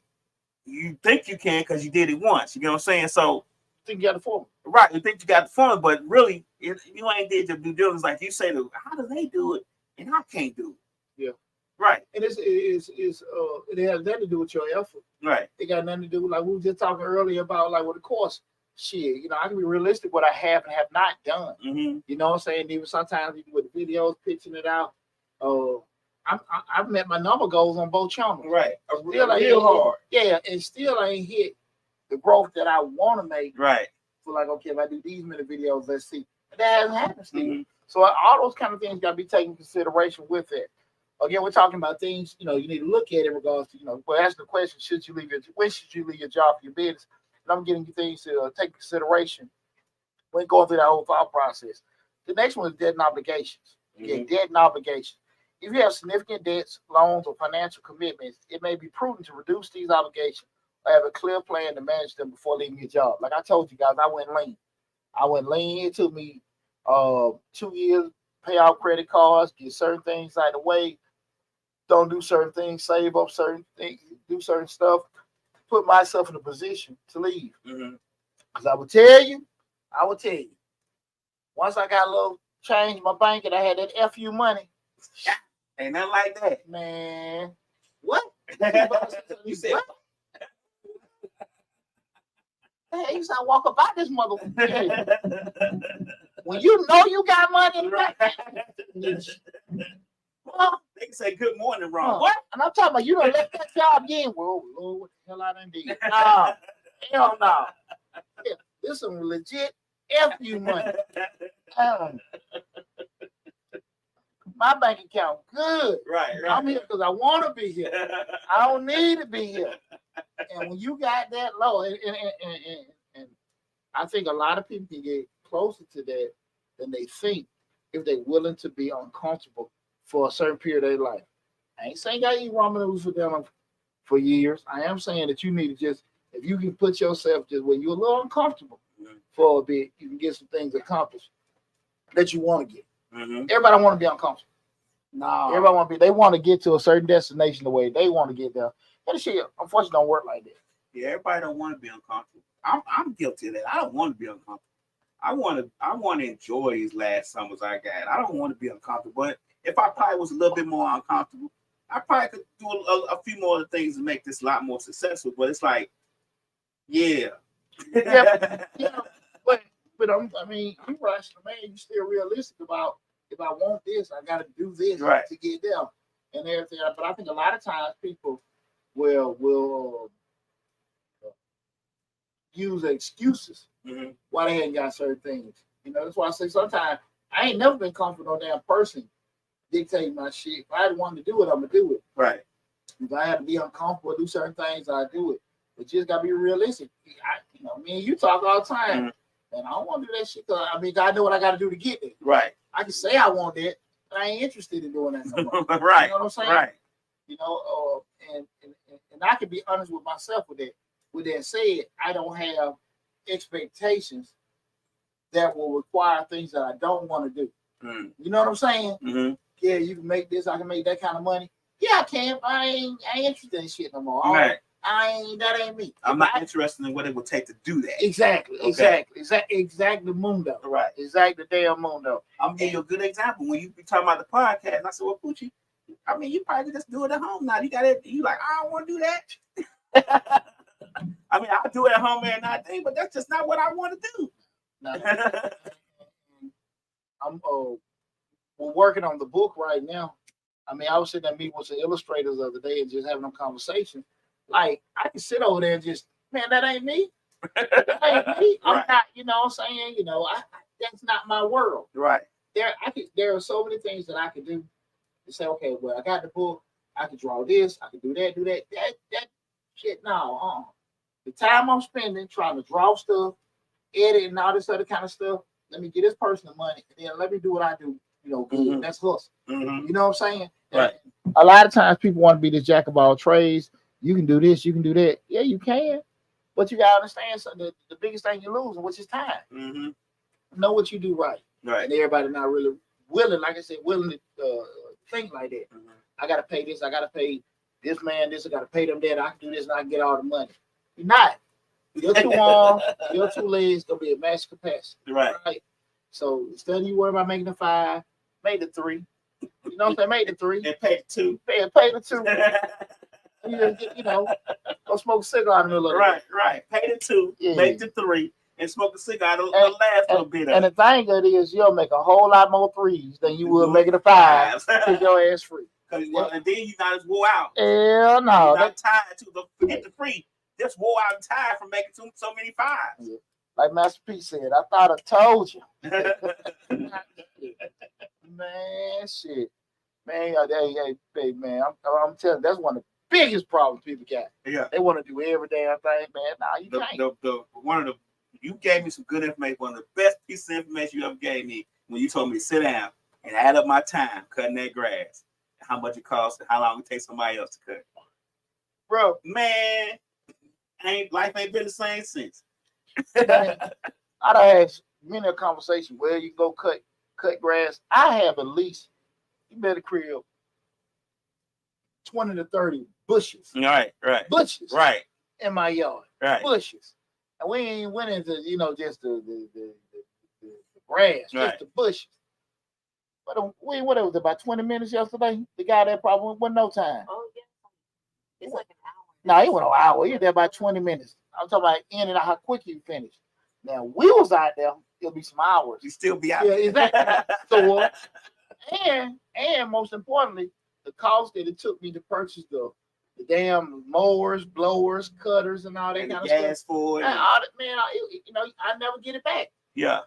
you think you can because you did it once. You know what I'm saying? So I think you got the formula. Right, you think you got the fun, but really, you ain't did your due diligence. Like you say, how do they do it, and I can't do it. Yeah, right. And it has nothing to do with your effort. Right. It got nothing to do with, like we were just talking earlier about, like with the course. Shit, I can be realistic what I have and have not done. Mm-hmm. You know what I'm saying? Even sometimes with the videos, pitching it out. I've met my number goals on both channels. Right. Still Real hard. Yeah, and still I ain't hit the growth that I want to make. Right. So like, okay, if I do these many videos, let's see. But that hasn't happened still. Mm-hmm. So all those kind of things got to be taken into consideration with it. Again, we're talking about things, you need to look at in regards to, we're asking the question, when should you leave your job for your business? And I'm getting you things to take into consideration when going through that whole thought process. The next one is debt and obligations. Again, debt and obligations. If you have significant debts, loans, or financial commitments, it may be prudent to reduce these obligations or have a clear plan to manage them before leaving your job. Like I told you guys, I went lean. It took me 2 years, pay out credit cards, get certain things out of the way, don't do certain things, save up certain things, do certain stuff, put myself in a position to leave. Because I would tell you, once I got a little change in my bank and I had that FU money, ain't nothing like that. Man, what? You said what? Hey, you said walk about this motherfucker. When you know you got money, well, they can say good morning wrong. what? And I'm talking about you done left that job again. Whoa, Lord, what the hell I done did? Nah, hell no. Yeah, this is some legit FU money. My bank account good. Right. I'm here because I want to be here. I don't need to be here. And when you got that low, and I think a lot of people can get closer to that than they think if they're willing to be uncomfortable for a certain period of their life. I ain't saying you got to eat ramen noodles for them for years. I am saying that you need to just, if you can put yourself just when you're a little uncomfortable for a bit, you can get some things accomplished that you want to get. Everybody want to be uncomfortable. No. Everybody want to be. They want to get to a certain destination the way they want to get there. And shit, unfortunately, don't work like that. Yeah, everybody don't want to be uncomfortable. I'm guilty of that. I don't want to be uncomfortable. I want to enjoy these last summers I got. I don't want to be uncomfortable. But if I probably was a little bit more uncomfortable, I probably could do a few more of the things to make this a lot more successful. But it's like, yeah. But I mean, you rational man. You still realistic about if I want this, I got to do this Right. to get there and everything. But I think a lot of times people will use excuses Mhm. why they hadn't got certain things. That's why I say sometimes I ain't never been comfortable on damn person dictating my shit. If I wanted to do it, I'm gonna do it. Right. If I have to be uncomfortable, do certain things, I do it. But just gotta be realistic. Me and you talk all the time, and I don't want to do that shit. Cause I know what I got to do to get there. Right. I can say I want that, but I ain't interested in doing that no more. Right. You know what I'm saying? Right. And I can be honest with myself with that. With that said, I don't have expectations that will require things that I don't want to do. Mm. You know what I'm saying? Mm-hmm. Yeah, you can make this, I can make that kind of money. Yeah, I can, but I ain't interested in shit no more. Right. That ain't me. I'm not interested in what it would take to do that. Exactly, Okay. exactly mundo. Right. Exactly damn mundo. I'm gonna give you a good example. When you be talking about the podcast, and I said, well, Poochie, you probably just do it at home now. You got it. You like, I don't want to do that. I'll do it at home every night, but that's just not what I want to do. Now, I'm we're working on the book right now. I was sitting there meeting with some illustrators the other day and just having them conversation. Like, I can sit over there and just, man, that ain't me. That ain't me. I'm Right. not, you know what I'm saying? That's not my world. Right. There are so many things that I could do to say, okay, well, I got the book, I can draw this, I can do that. That shit, no. The time I'm spending trying to draw stuff, edit and all this other kind of stuff, let me get this person the money, and then let me do what I do, good. Mhm. That's hustle. Mm-hmm. You know what I'm saying? Right. A lot of times people want to be the jack of all trades. You can do this, you can do that. Yeah, you can. But you gotta understand something. The biggest thing you're losing, which is time. Mm-hmm. Know what you do right. Right. And everybody not really willing, like I said, willing to think like that. Mm-hmm. I gotta pay this, I gotta pay this man this, I gotta pay them that, I can do this and I can get all the money. You're not. Your two arms, your two legs gonna be at max capacity. Right. So instead of you worry about making the 5, make the 3. You know what I'm saying? Make the 3. And pay the 2. Pay the 2. You just get, go smoke a cigar in the middle of it. Right. Pay the 2, Yeah. make the 3, and smoke a cigar the last little bit of And the thing of it is, you'll make a whole lot more 3s than you will making a 5 to your ass free. And then you not as wore out. Hell no. You're not tired to forget the free. Just wore out and tired from making so many 5s. Yeah. Like Master P said, I thought I told you. Man, shit. Man, hey, man, I'm telling you, that's one of the biggest problems people got. Yeah. They want to do every damn thing, man. Nah, you can't. You gave me some good information. One of the best pieces of information you ever gave me when you told me to sit down and add up my time cutting that grass, how much it costs, and how long it takes somebody else to cut. Bro, Man, life ain't been the same since. man, I done had many a conversation where you go cut grass. I have at least, you better crib 20 to 30 bushes. Right. Bushes. Right. In my yard. Right. Bushes. And we ain't went into, just the grass, Right. just the bushes. But what it was about 20 minutes yesterday? The guy that probably wasn't no time. Oh, yeah. It's like an hour. No, he went an hour. He was there about 20 minutes. I'm talking about in and out how quick you finish. Now, we was out there, it'll be some hours. You still be out Yeah, there. exactly. So, and most importantly, the cost that it took me to purchase the damn mowers, blowers, cutters, and all that And kind of gas stuff. for it. Man, I never get it back. Yeah.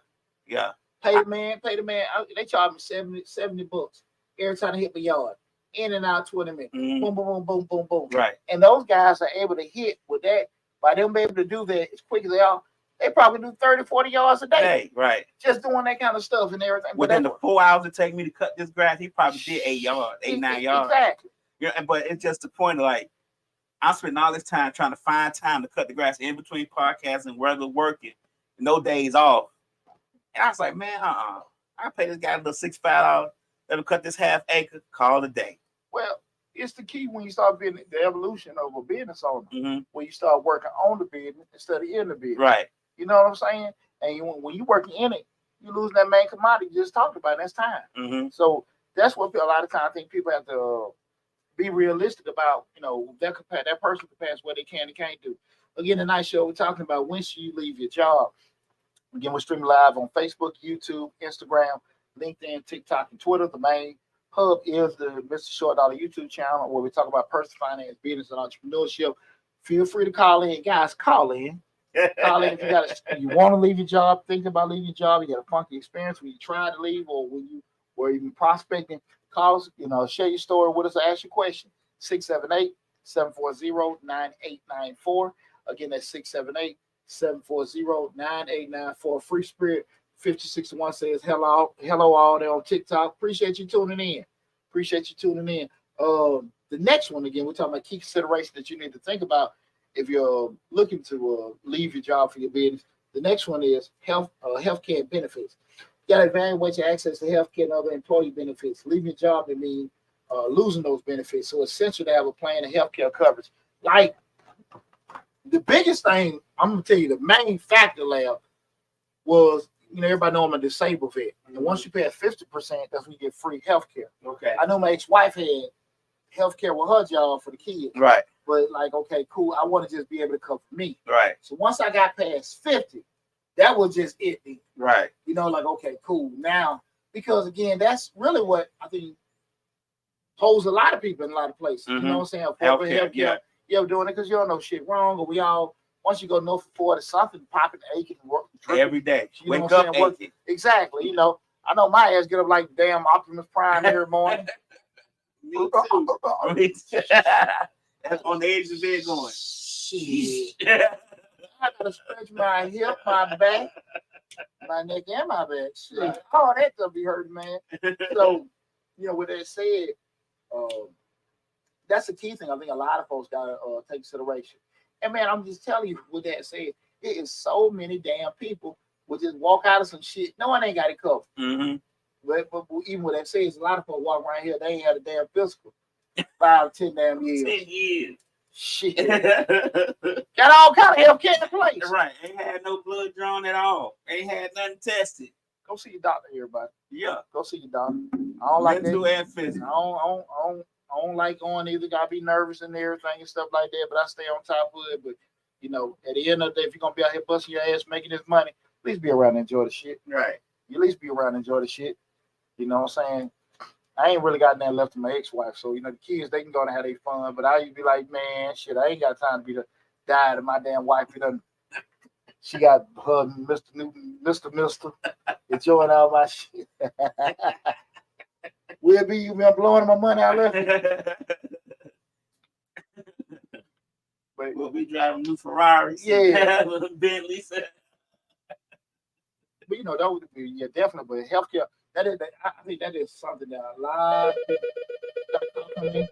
Pay the man. They charge me $70 every time I hit the yard. In and out 20 minutes. Mhm. Boom, boom, boom, boom, boom, boom. Right. And those guys are able to hit with that. By them being able to do that as quick as they are, they probably do 30, 40 yards a day. Hey, right. Just doing that kind of stuff and everything. Within the 4 hours it take me to cut this grass, he probably did 8 yards, 9 yards. Exactly. Yeah, but it's just the point of like, I'm spending all this time trying to find time to cut the grass in between podcasts and regular working, no days off. And I was like, man, I pay this guy a little $65, let him cut this half acre, call it a day. Well, it's the key when you start being the evolution of a business owner, Mm-hmm. when you start working on the business instead of in the business. Right. You know what I'm saying? And when you're working in it, you lose that main commodity you just talked about, and that's time. Mm-hmm. So that's what a lot of times I think people have to be realistic about, that person can pass what they can and can't do. Again, tonight's show, we're talking about when should you leave your job. Again, we're streaming live on Facebook, YouTube, Instagram. LinkedIn, TikTok, and Twitter. The main hub is the Mr. Short Dollar YouTube channel where we talk about personal finance, business, and entrepreneurship. Feel free to call in, guys. Call in. Call in if you want to leave your job, thinking about leaving your job, you got a funky experience when you tried to leave or when you were even prospecting. Call us, share your story with us or ask your question. 678-740-9894. Again, that's 678-740-9894. Free Spirit 5061 says hello all there on TikTok. Appreciate you tuning in. The next one, again, we're talking about key consideration that you need to think about if you're looking to leave your job for your business. The next one is healthcare benefits. You got to evaluate your access to healthcare and other employee benefits. Leaving your job, that means losing those benefits. So it's essential to have a plan of healthcare coverage. Like the biggest thing, I'm gonna tell you, the main factor, Lab, was everybody know I'm a disabled vet. And once you pay 50%, that's when you get free healthcare. Okay. I know my ex-wife had healthcare with her job for the kids. Right. But like, okay, cool. I want to just be able to cover me. Right. So once I got past 50, that was just it. Right. Like, okay, cool. Now, because again, that's really what I think holds a lot of people in a lot of places. You know what I'm saying? Healthcare, yeah. You're doing it because you don't know shit wrong, or we all, once you go north of 40 something, popping, aching, every day. You know Wake what I'm up saying? aching. Exactly. I know my ass get up like damn Optimus Prime every morning. Me too. That's on the edge of the bed going. Shit. I gotta stretch my hip, my back, my neck, and my back. Shit. Right. Oh, that gonna be hurting, man. So, with that said, that's the key thing. I think a lot of folks gotta take consideration. And man, I'm just telling you, with that said, it is so many damn people will just walk out of some shit. No one ain't got it covered. Mm-hmm. But even with that said, a lot of folks walk around here, they ain't had a damn physical 5, 10 damn years. 10 years. Shit. Got all kind of health care in place. Right. Ain't had no blood drawn at all. Ain't had nothing tested. Go see your doctor, everybody. Yeah. Go see your doctor. I don't like mental that. and physical. I don't like going either. Gotta be nervous and everything and stuff like that. But I stay on top of it. But at the end of the day, if you're gonna be out here busting your ass making this money, at least be around and enjoy the shit. Right. You at least be around and enjoy the shit. You know what I'm saying? I ain't really got nothing left to my ex-wife. So, the kids, they can go and have their fun. But I used to be like, man, shit, I ain't got time to be the dad of my damn wife. She got her Mr. Newton, Mr. enjoying all my shit. Will be you been blowing my money out left. But We'll be driving new Ferraris. Yeah. Bentleys. But those would be, definitely. But healthcare, I think that is something that a lot of people.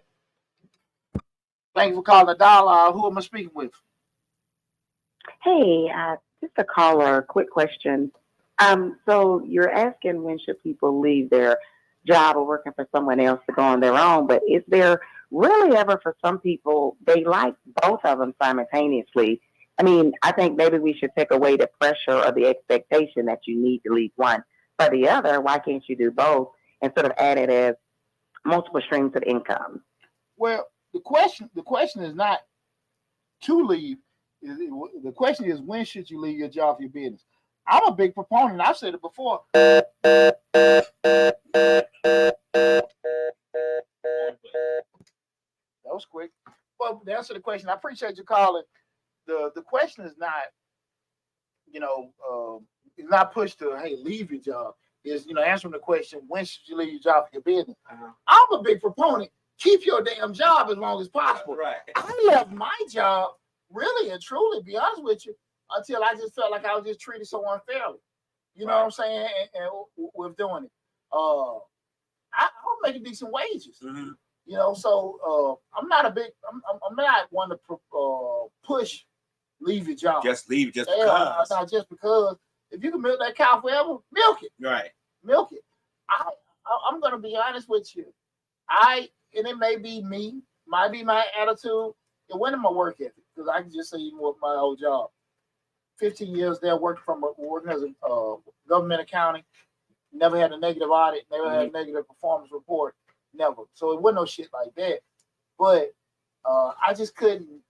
Thank you for calling the dollar. Who am I speaking with? Hey, just a call or a quick question. So you're asking when should people leave their job or working for someone else to go on their own, but is there really ever for some people, they like both of them simultaneously? I mean, I think maybe we should take away the pressure or the expectation that you need to leave one for the other. Why can't you do both and sort of add it as multiple streams of income? Well, the question is not to leave. The question is, when should you leave your job for your business? I'm a big proponent. I've said it before. That was quick. Well, to answer the question, I appreciate you calling. The question is not, it's not pushed to, hey, leave your job. Is, answering the question, when should you leave your job for your business? I'm a big proponent. Keep your damn job as long as possible. Right. I left my job, really and truly, be honest with you, until I just felt like I was just treated so unfairly. You know what I'm saying? And with doing it. I was making decent wages. Mm-hmm. So I'm not one to push leave your job. Just leave just because. Not just because. If you can milk that cow forever, milk it. Right. Milk it. I'm gonna be honest with you. And it may be me, might be my attitude. It went in my work ethic, because I can just say even with my old job. 15 years there, working as a government accounting, never had a negative audit, never had a negative performance report, never. So it wasn't no shit like that. But I just couldn't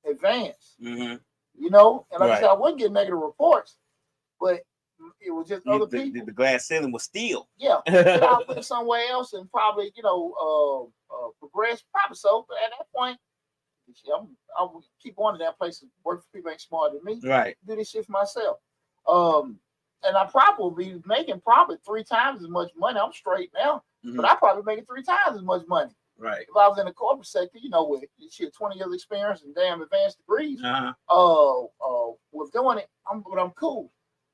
advance. Mm-hmm. And like I Right. said, I wouldn't get negative reports, but it was just other people. The glass ceiling was steel. Yeah, but I went somewhere else and probably, progress. Probably so. But at that point, I would keep going to that place and work for people ain't smarter than me. Right. Do this shit for myself. And I probably be making probably 3 times as much money. I'm straight now, but I probably making 3 times as much money. Right. If I was in the corporate sector, with shit 20 years experience and damn advanced degrees, with doing it, I'm cool.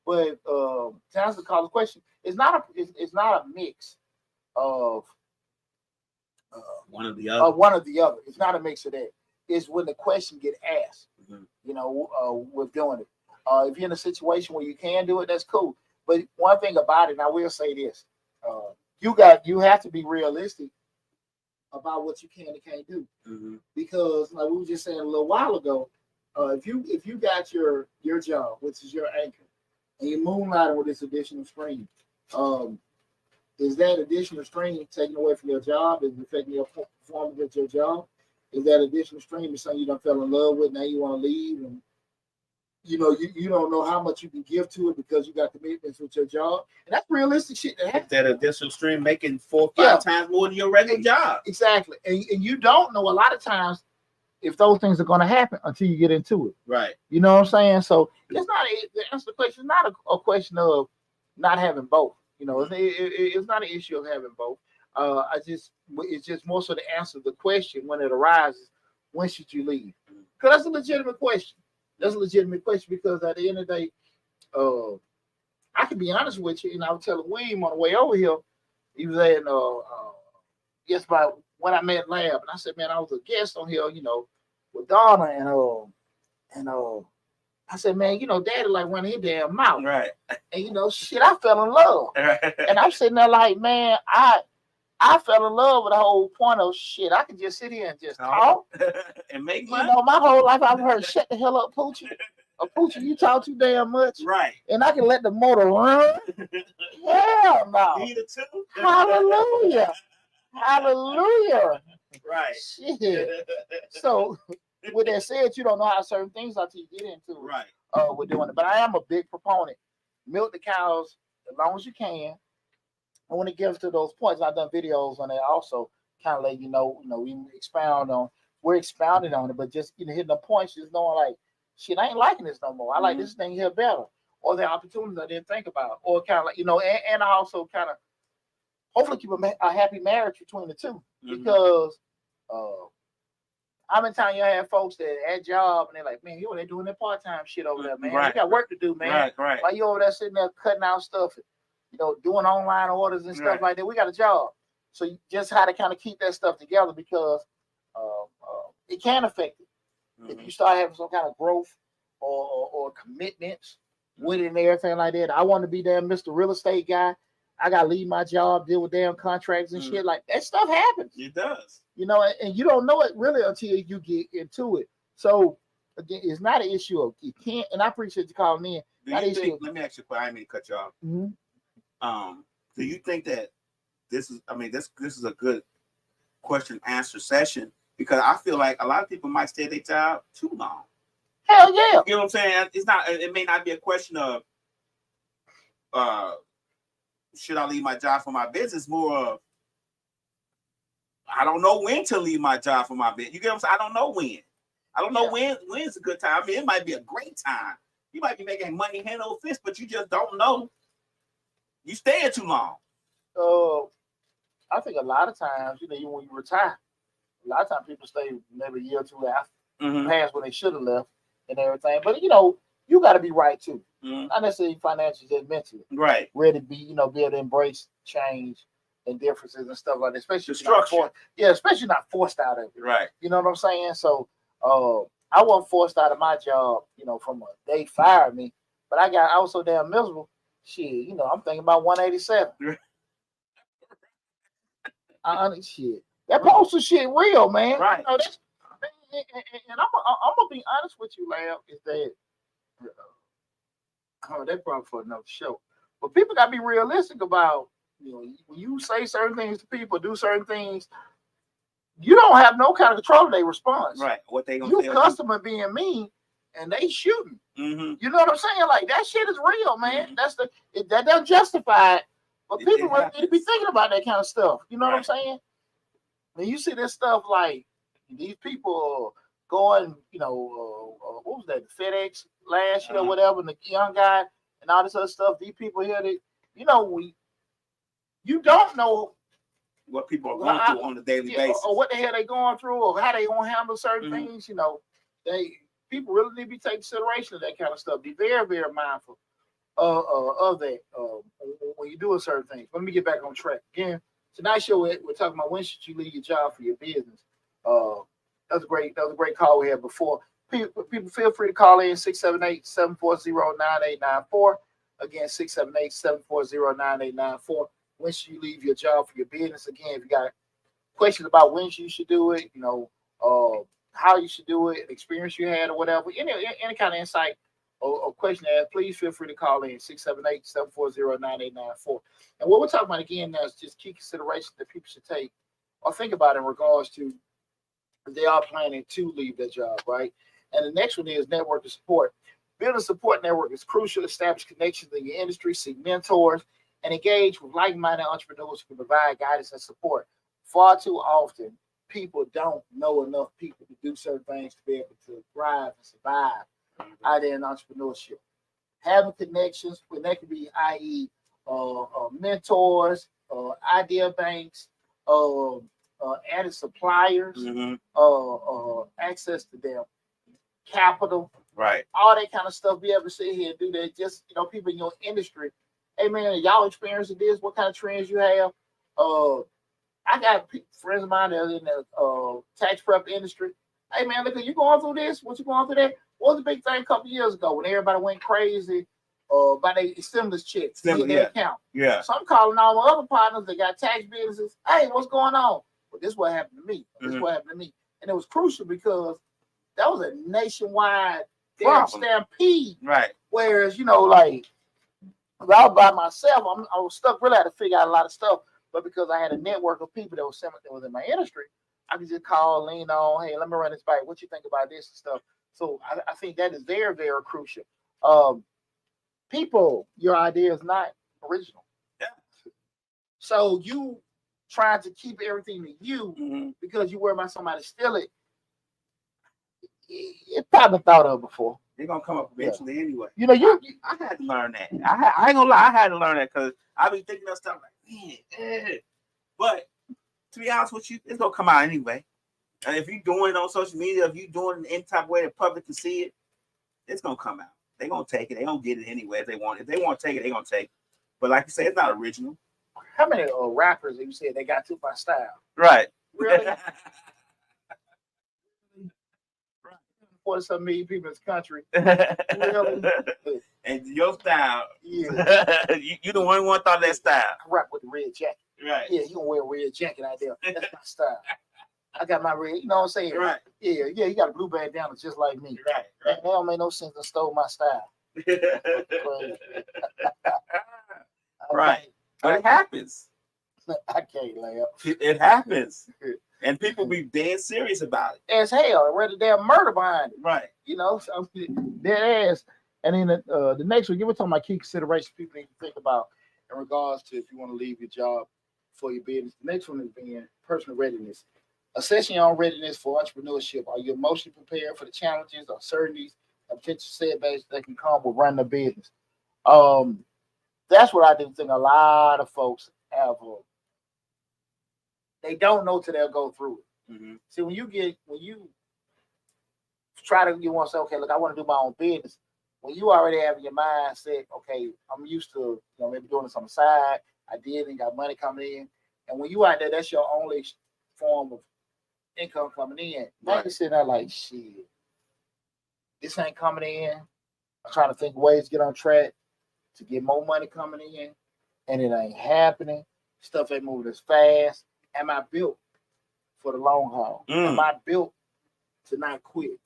But to answer the call question, it's not a mix of one or the other. One or the other. It's not a mix of that. It's when the question get asked. With doing it. If you're in a situation where you can do it, that's cool. But one thing about it, and I will say this, you have to be realistic about what you can and can't do. Because like we were just saying a little while ago, if you got your job, which is your anchor, and you're moonlighting with this additional stream, is that additional stream taken away from your job? Is it affecting your performance at your job? Is that additional stream something you don't fell in love with, now you want to leave, and you don't know how much you can give to it because you got commitments with your job, and that's realistic shit to happen. That additional stream making 4 or 5 times more than your regular job. Exactly, and you don't know a lot of times if those things are going to happen until you get into it. Right. You know what I'm saying? So it's not the answer to the question. It's not a question of not having both. It's not an issue of having both. It's just more so to answer the question when it arises. When should you leave? Because that's a legitimate question. That's a legitimate question because at the end of the day, I can be honest with you, and I was telling William on the way over here, he was saying, guess about when I met Lab, and I said, man, I was a guest on here, with Donna, and I said, man, Daddy like running his damn mouth, right? And shit, I fell in love, and I'm sitting there like, man, I fell in love with the whole point of shit. I could just sit here and just talk and make money. My whole life I've heard, shut the hell up, Poochie. Poochie, you talk too damn much. Right. And I can let the motor run. Hell no. Either too. Hallelujah. Hallelujah. Right. Shit. So with that said, you don't know how certain things until you get into it. Right. We're doing it. But I am a big proponent. Milk the cows as long as you can. And when it gets to those points, I've done videos on that also, kind of let we're expounding on it, but just hitting the points, just knowing like, shit, I ain't liking this no more. I like this thing here better. Or the opportunities I didn't think about. Or kind of like, and I also kind of hopefully keep a happy marriage between the two. Because how many times you have folks that at job and they're like, man, they're doing their part-time shit over there, man. Right. You got work to do, man. Right. Why you over there sitting there cutting out stuff? Doing online orders and stuff like that. We got a job. So you just how to kind of keep that stuff together because it can affect it. If you start having some kind of growth or commitments with it and everything like that. I want to be damn Mr. Real Estate guy. I got to leave my job, deal with damn contracts and shit. Like that stuff happens. It does. And you don't know it really until you get into it. So again, it's not an issue of you can't, and I appreciate you calling in. Let me ask you a question. I didn't mean to cut you off. Do you think that this is a good question answer session? Because I feel like a lot of people might stay at their job too long. Hell yeah. You know what I'm saying? It may not be a question of should I leave my job for my business? More of I don't know when to leave my job for my business. You get what I'm saying? I don't know when. I don't know when's a good time. I mean, it might be a great time. You might be making money hand over fist, but you just don't know. You staying too long. I think a lot of times, even when you retire, a lot of times people stay maybe a year or two after, past when they should have left and everything. But you got to be right too, not necessarily financially, just mentally, right? Ready to be able to embrace change and differences and stuff like that. Especially the structure, especially not forced out of it, right? You know what I'm saying? So, I wasn't forced out of my job, from they fired me, but I was so damn miserable. Shit, I'm thinking about 187. Shit, that postal shit real, man. Right. And I'm gonna be honest with you, Lamb, is that that's probably for another show. But people gotta be realistic about when you say certain things to people, do certain things, you don't have no kind of control of their response. Right. What they gonna you tell customer being mean, and they shooting. Mm-hmm. You know what I'm saying? Like that shit is real, man. That doesn't justify it. But It people really happens. need to be thinking about that kind of stuff. You know what I'm Right. saying? When you see this stuff, like these people going, what was that? FedEx last year, or whatever, and the young guy and all this other stuff. These people here, you don't know What people are going through on a daily basis. or what the hell they going through, or how they gonna handle certain Mhm. things. People really need to be taking consideration of that kind of stuff. Be very, very mindful of that when you're doing certain things. Let me get back on track again. Tonight's show, we're talking about when should you leave your job for your business. That was a great call we had before. People feel free to call in 678-740-9894. Again, 678-740-9894. When should you leave your job for your business? Again, if you got questions about when you should do it, how you should do it, experience you had or whatever, any kind of insight or question to ask, please feel free to call in 678-740-9894. And what we're talking about again now is just key considerations that people should take or think about in regards to if they are planning to leave their job, right? And the next one is network and support. Building a support network is crucial. Establish connections in your industry, seek mentors, and engage with like-minded entrepreneurs who can provide guidance and support. Far too often, people don't know enough people to do certain things to be able to thrive and survive out there in entrepreneurship. Having connections, when that could be, i.e., mentors, idea banks, added suppliers, Mm-hmm. access to them, capital, Right. all that kind of stuff. Be able to sit here and do that. Just people in your industry. Hey man, y'all experiencing this? What kind of trends you have? I got friends of mine that are in the tax prep industry. Hey man, look, you going through this? What you going through that? What was the big thing a couple years ago when everybody went crazy by their stimulus checks? Yeah. Account. Yeah. So I'm calling all my other partners that got tax businesses. Hey, what's going on? Well, this is what happened to me. This is what happened to me. And it was crucial because that was a nationwide stampede. Right. Whereas, like, if I was by myself, I was stuck. Really had to figure out a lot of stuff. But because I had a network of people that was in my industry, I could just call, lean on, hey, let me run this by you. What you think about this and stuff? So I think that is very, very crucial. People, your idea is not original. Yeah. So you trying to keep everything to you because you worry about somebody steal it. It's probably thought of before. They're gonna come up eventually anyway. I had to learn that. I ain't gonna lie, I had to learn that because I be thinking of stuff like, man. But to be honest with you, it's gonna come out anyway. And if you're doing it on social media, if you're doing it in any type of way the public can see it, it's gonna come out. They're gonna take it. They're gonna get it anyway if they want it. If they want to take it, they're gonna take it. But like you say, it's not original. How many rappers you said they got too by style? Right. Really? 40-some million people in this country. Really? And your style, Yeah. you the one who thought that style. I rap with the red jacket. Right. Yeah, you gonna wear a red jacket out there. That's my style. I got my red, you know what I'm saying? Right. Yeah, you got a blue bandana just like me. Right. That don't make no sense to stole my style. Right. But it happens. I can't laugh. It happens. And people be dead serious about it. As hell, rather damn murder behind it. Right. So dead ass. And then the next one, you were talking about key considerations people need to think about in regards to if you want to leave your job for your business. The next one is being personal readiness. Assessing your own readiness for entrepreneurship. Are you emotionally prepared for the challenges, uncertainties, and potential setbacks that can come with running a business? That's what I do think a lot of folks have. They don't know till they'll go through it. Mm-hmm. See, when you want to say, okay, look, I want to do my own business. When you already have in your mind set, okay, I'm used to, maybe doing this on the side. I did and got money coming in. And when you out there, that's your only form of income coming in. Now you're sitting there like, shit, this ain't coming in. I'm trying to think of ways to get on track to get more money coming in, and it ain't happening. Stuff ain't moving as fast. Am I built for the long haul? Am I built to not quit?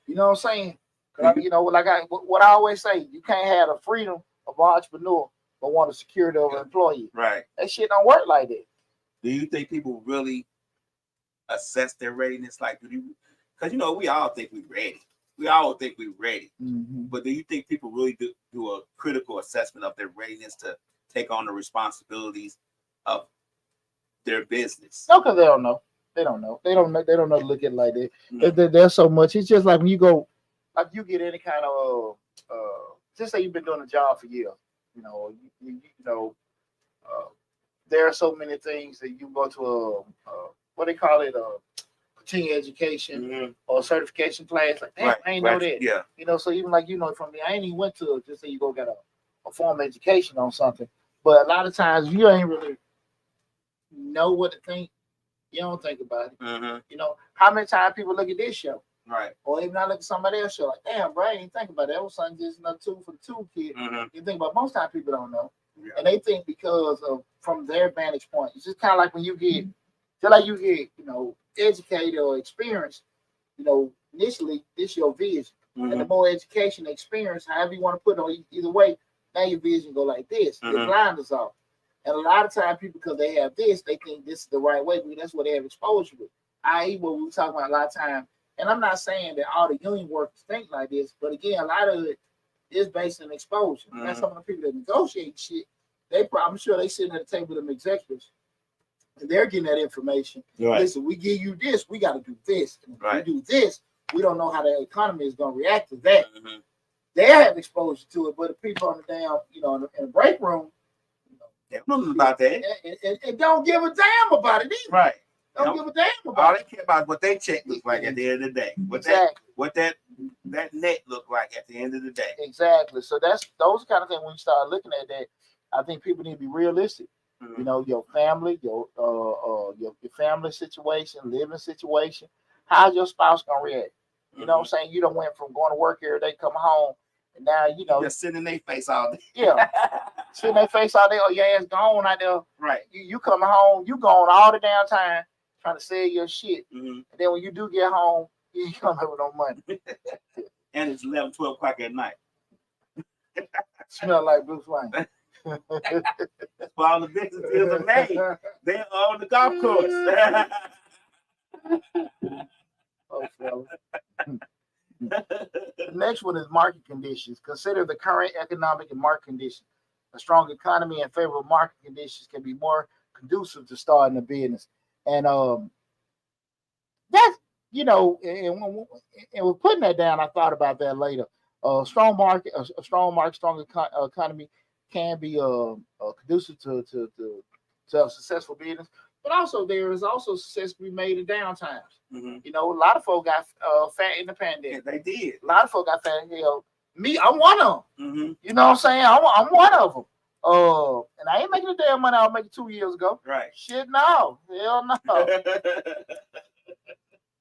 You know what I'm saying? What I always say, you can't have the freedom of an entrepreneur but want the security of an employee. Right. That shit don't work like that. Do you think people really assess their readiness? Like, because we all think we're ready. we all think we're ready. Mhm. But do you think people really do a critical assessment of their readiness to take on the responsibilities of their business? No, because they don't know. They don't know. They don't know. They don't know to look at it like that. No. There's so much. It's just like when you go, like you get any kind of, just say you've been doing a job for years. You know, there are so many things that you go to what they call it, continuing education Mhm. or certification class. Like, damn, Right, I ain't know right, that. yeah. You know, so even like from me, I ain't even went to just say you go get a formal education on something. But a lot of times you ain't really know what to think. You don't think about it. Mhm. You know, how many times people look at this show, Right. or even I look at somebody else's show, like, damn, bro, I ain't think about that. That was something just another tool for the toolkit. Mhm. You think about most times people don't know, Yeah. and they think because of from their vantage point. It's just kind of like when you get, just like you get, educated or experienced. Initially, this your vision, and the Mhm. more education, experience, however you want to put it on either way, now your vision go like this. Your Mhm. blinders off. And a lot of times, people, because they have this, they think this is the right way, because that's what they have exposure with. I.e., what we were talking about a lot of time. And I'm not saying that all the union workers think like this, but again, a lot of it is based on exposure. That's Mhm. some of the people that negotiate shit. I'm sure they sitting at the table with them executives, and they're getting that information. Right. Listen, we give you this, we got to do this. And if Right. we do this, we don't know how the economy is going to react to that. Mhm. They have exposure to it, but the people on the damn, in the break room, They don't know about that. and don't give a damn about it either. Right. Don't Nope. give a damn All about they it. care about is what they check looks like at the end of the day. Exactly. What that net look like at the end of the day. Exactly. So that's those kind of things. When you start looking at that, I think people need to be realistic. Mhm. Your family, your family situation, living situation. How's your spouse gonna react? You know what I'm saying? You don't went from going to work every day, come home, and now Just sitting in their face all day. yeah, sitting their face all day, or your ass gone out there. Right. You coming home, you gone all the damn time trying to sell your shit, Mhm. and then when you do get home, you ain't coming with no money. And it's 11, 12 o'clock at night. Smell like Bruce Wayne. For all the business deals are made. They're on the golf course. Oh, fella. The next one is market conditions. Consider the current economic and market conditions. A strong economy and favorable market conditions can be more conducive to starting a business. And that's and with putting that down, I thought about that later. A strong market, strong economy can be conducive to a successful business. But also, there is also success to be made in downtimes. Mhm. A lot of folk got fat in the pandemic. Yeah, they did. A lot of folk got fat. Me, I'm one of them. Mm-hmm. You know what I'm saying? I'm one of them. And I ain't making the damn money I was making 2 years ago. Right. Shit, no. Hell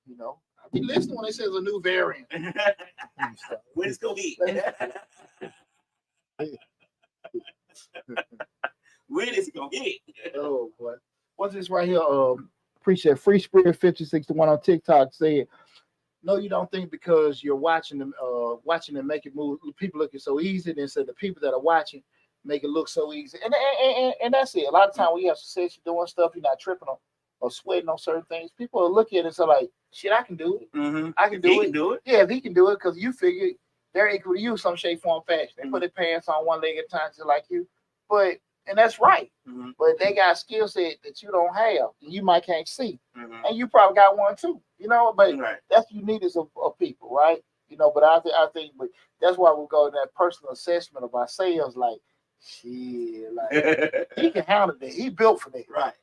no. I be listening when they say there's a new variant. When it's gonna be? When is it gonna hit? Oh boy. What's this right here? Appreciate Free Spirit 5061 on TikTok said, no, you don't think because you're watching them make it move, people looking so easy, then said the people that are watching make it look so easy. And that's it. A lot of time when you have success, you're doing stuff, you're not tripping on or sweating on certain things. People will look at it and say, like, shit, I can do it. Mm-hmm. I can do He it. can do it. Yeah, if he can do it, because you figure they're equal to you some shape, form, fashion. They put their pants on one leg at a time just like you. And that's right. Mm-hmm. But they got a skill set that you don't have, and you might can't see. Mm-hmm. And you probably got one too, but Right. that's uniqueness of people, right? But I think but that's why we go to that personal assessment of ourselves, like, shit, like he can handle that. He built for that. Right.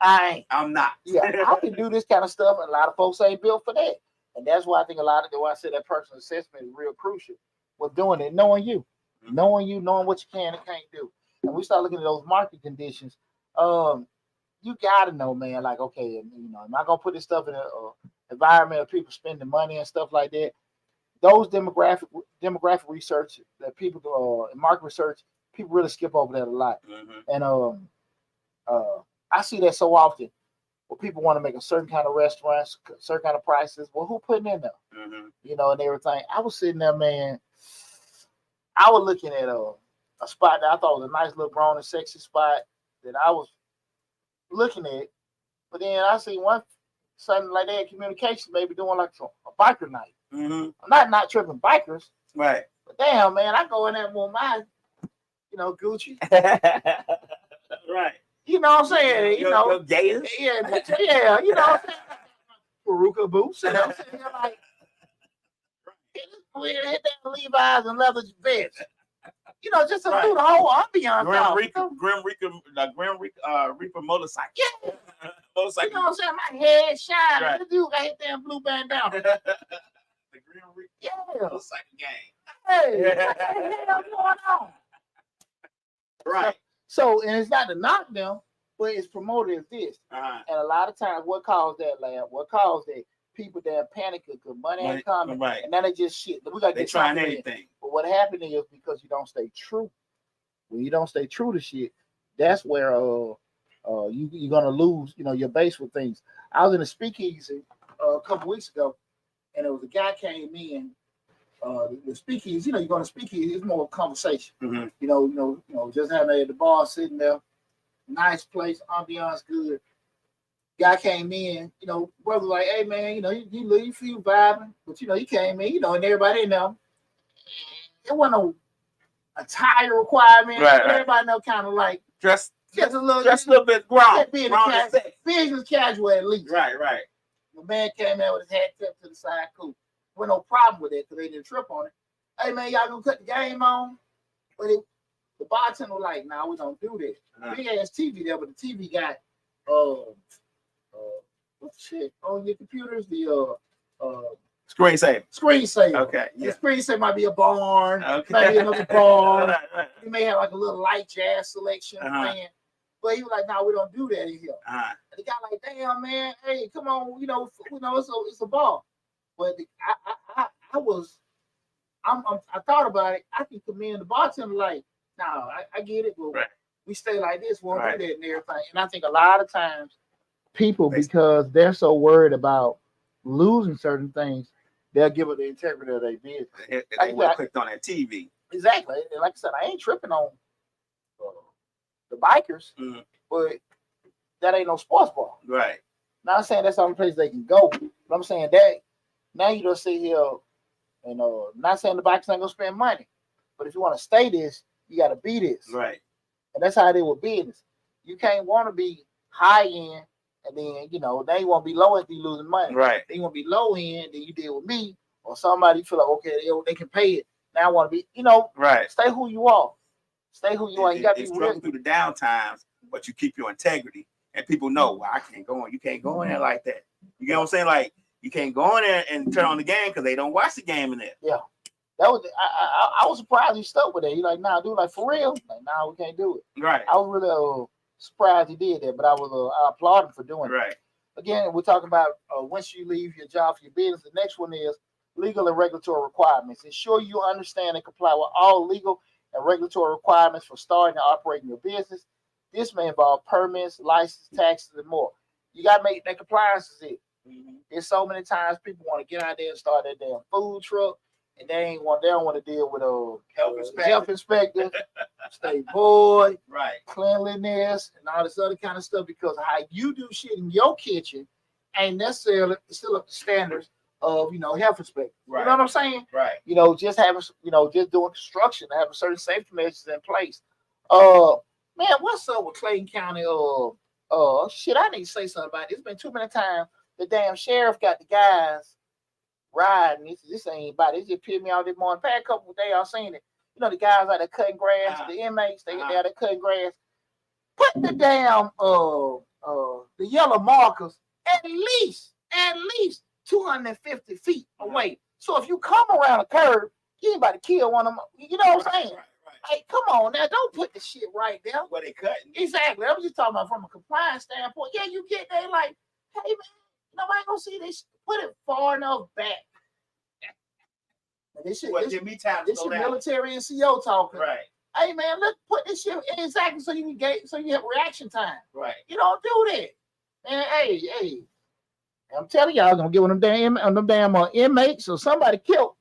I ain't. I'm not. Yeah, I can do this kind of stuff, and a lot of folks ain't built for that. And that's why I think a lot of why I say that personal assessment is real crucial with doing it, knowing you, knowing what you can and can't do. And we start looking at those market conditions. You gotta know, man. Like, okay, am I gonna put this stuff in an environment of people spending money and stuff like that? Those demographic research that people market research, people really skip over that a lot. Mm-hmm. And I see that so often. Where people want to make a certain kind of restaurants, certain kind of prices. Well, who putting in there? Mm-hmm. And everything. I was sitting there, man. I was looking at a spot that I thought was a nice little grown and sexy spot that I was looking at, but then I see something like that communication maybe doing like a biker night. Mm-hmm. I'm not tripping bikers, Right. but damn, man, I go in there with my, Gucci. Right. You know what I'm saying? Your gators. Yeah, yeah, you know what I'm saying? Peruka boots, you know what I'm saying? Like, hit that Levi's and leather vest. Just to do the whole ambiance. Grim Reaper motorcycle. Yeah. Motorcycle. You know what I'm saying? My head shine. Right. The dude got hit that blue bandana. The Grim Reaper Yeah. motorcycle gang. Hey, what the hell going on? Right. So, and it's not to knock them, but it's promoted as this. Uh-huh. And a lot of times, what caused that, lab? What caused that? People that panic because money ain't coming. Right. And then they just shit. We got to They get trying something in. anything. But what happened is because you don't stay true. When you don't stay true to shit, that's where you're gonna lose, your base with things. I was in a speakeasy a couple weeks ago, and there was a guy came in. The speakeasy, you're going to speakeasy, it's more conversation. Mm-hmm. Just having at the bar sitting there, nice place, ambiance good. Guy came in, brother like, hey man, you feel vibing, but he came in, and everybody know it wasn't a tire requirement. Right. Everybody know kind of like just a little bit grown. Business casual at least. Right. The man came out with his hat tipped to the side, cool. With no problem with it because they didn't trip on it. Hey man, y'all gonna cut the game on? But the bartender was like, nah, we don't do this. Big ass TV there, but the TV got what the shit on your computers? The Screensaver. Screensaver. Okay. Yeah. The screensaver might be a barn, Okay. maybe another barn. Right. You may have like a little light jazz selection playing. But he was like, nah, we don't do that in here. And the guy like, damn man, hey, come on, it's a bar. But I thought about it. I can commend the bartender like, no, I get it, but we stay like this, won't do that and everything. And I think a lot of times people, because they're so worried about losing certain things, they'll give it the integrity of their business. They would have clicked on that TV. Exactly. And like I said, I ain't tripping on the bikers, but that ain't no sports bar. Right. Not saying that's the only place they can go, but I'm saying that now you don't sit here and not saying the bikers ain't gonna spend money, but if you want to stay this, you got to be this. Right. And that's how it is with business. You can't want to be high end and then they won't be low end, you losing money. Right. They want to be low end, then you deal with me or somebody feel like okay, they can pay it. Now I want to be, right. Stay who you are. Stay who you are. You got to be real through the down times, but you keep your integrity, and people know, well, I can't go on. You can't go in there like that. You get what I'm saying? Like you can't go in there and turn on the game because they don't watch the game in there. Yeah, that was. I was surprised he stuck with it. He like, nah, dude, like for real. Like, nah, we can't do it. Right. I was really surprised he did that, but I applaud him for doing it. Right. Again, we're talking about once you leave your job for your business. The next one is legal and regulatory requirements. Ensure you understand and comply with all legal and regulatory requirements for starting and operating your business. This may involve permits, license, taxes, and more. You got to make that compliance is it. There's so many times people want to get out there and start their damn food truck, and they don't want to deal with health inspector, state board, right, cleanliness, and all this other kind of stuff because how you do shit in your kitchen ain't necessarily still up to standards of health inspector. Right. You know what I'm saying? Right. Just having just doing construction, having certain safety measures in place. Man, what's up with Clayton County? Shit, I need to say something about it. It's been too many times the damn sheriff got the guys riding. This ain't about it. It just pissed me off this morning. Past couple of days, I've seen it. The guys out there cutting grass, the inmates, they out there cutting grass. Put the damn the yellow markers at least 250 feet away. So if you come around a curve, you ain't about to kill one of them. You know what I'm saying? Hey, come on now, don't put the shit right there. Where they cutting? Exactly. I'm just talking about from a compliance standpoint. Yeah, you get there like, hey man, nobody gonna see this. Put it far enough back. This shit military and CO talking. Right. Hey man, let's put this shit exactly so you have reaction time. Right. You don't do that. Man, hey. I'm telling y'all, gonna get one of them damn inmates or somebody killed.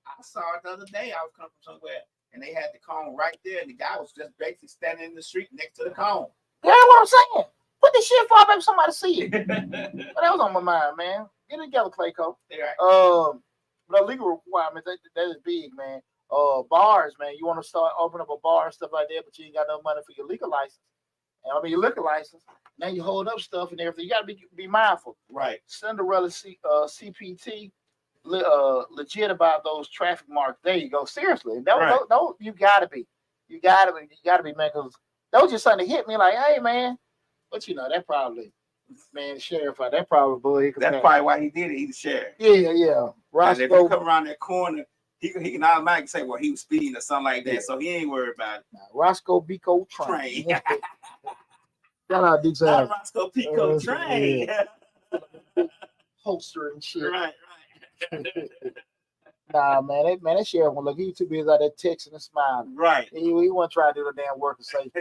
I saw it the other day. I was coming from somewhere, and they had the cone right there, and the guy was just basically standing in the street next to the cone. That's what I'm saying. Put this shit far back, somebody see it. But that was on my mind, man. Get it together, Clayco. Right. But the legal requirements that is big, man. Bars, man. You want to start opening up a bar and stuff like that, but you ain't got no money for your liquor license. And I mean your liquor license. Now you hold up stuff and everything. You got to be mindful. Right. Cinderella CPT legit about those traffic marks. There you go. Seriously, no, you gotta be, man. Because those just something hit me like, hey, man. But you know that probably, man, sheriff, that probably boy. That's probably why he did it. He's the sheriff. Yeah. Because if you come around that corner, he can automatically say, well, he was speeding or something like that. Yeah. So he ain't worried about it. Roscoe Pico Train. Shout out Duke's Not Roscoe Pico Train. Yeah. Holster and shit. Right. Nah, man, that sheriff one look, he too busy out there texting and smiling. Right. He wasn't trying to do the damn work of safety.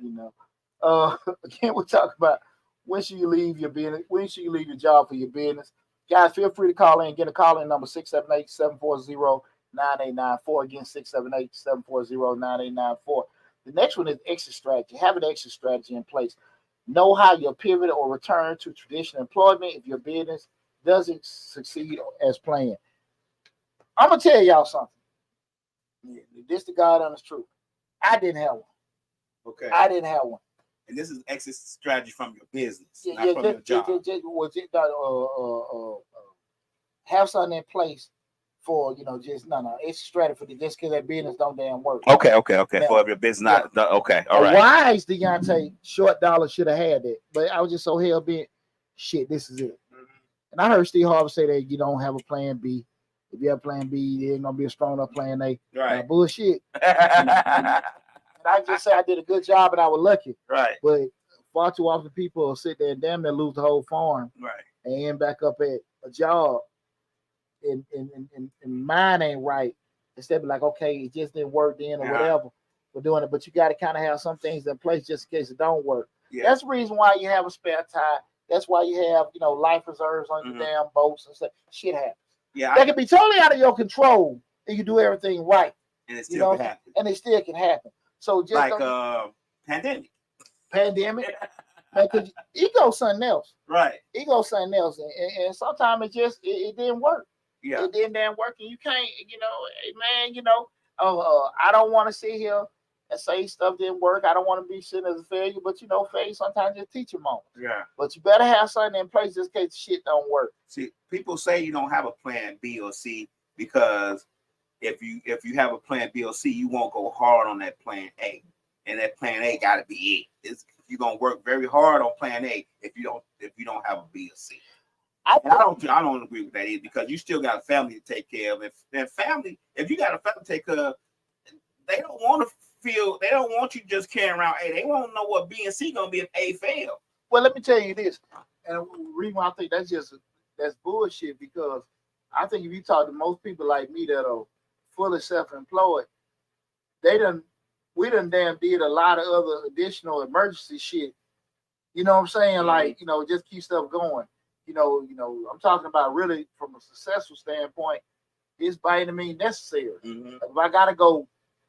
You know. Again, we'll talk about when should you leave your business, when should you leave your job for your business. Guys, feel free to call in. Get a call in number 678-740-9894. Again, 678-740-9894. The next one is exit strategy. Have an exit strategy in place. Know how you'll pivot or return to traditional employment if your business doesn't succeed as planned. I'm going to tell y'all something. This the God honest truth. I didn't have one. Okay. I didn't have one. And this is exit strategy from your business, not from your job. Have something in place for, it's strategy for just because that business don't damn work. Okay. Now, For your business, not okay. All right. Wise Deontay Short Dollar should have had that, but I was just so hell bent. Shit, this is it. Mm-hmm. And I heard Steve Harvey say that you don't have a plan B. If you have plan B, there ain't gonna be a strong enough plan A. Right. Bullshit. And I just say I did a good job and I was lucky. Right. But far too often people will sit there and damn near lose the whole farm. Right. And end back up at a job and mine ain't right. Instead of like, okay, it just didn't work then or whatever. We're doing it. But you gotta kind of have some things in place just in case it don't work. Yeah. That's the reason why you have a spare tire. That's why you have, life reserves on your damn boats and stuff. Shit happens. Yeah. That can be totally out of your control and you do everything right. And it still can happen. And it still can happen. So just like pandemic. Because ego something else. Right. Ego something else. And sometimes it didn't work. Yeah. It didn't damn work. And you can't, hey man, I don't want to sit here and say stuff didn't work. I don't want to be seen as a failure, but failure sometimes just teach you moments. Yeah. But you better have something in place just in case shit don't work. See, people say you don't have a plan B or C because if you have a plan B or C, you won't go hard on that plan A. And that plan A gotta be it. You're gonna work very hard on plan A if you don't have a B or C. I don't agree with that either because you still got a family to take care of. If you got a family to take care of, they don't want you just carrying around A. They want to know what B and C gonna be if A fail. Well, let me tell you this, and the reason why I think that's bullshit because I think if you talk to most people like me that are fully self-employed, we done damn did a lot of other additional emergency shit. You know what I'm saying? Like, just keep stuff going. I'm talking about really from a successful standpoint, it's by any means necessary. Mm-hmm. If I gotta go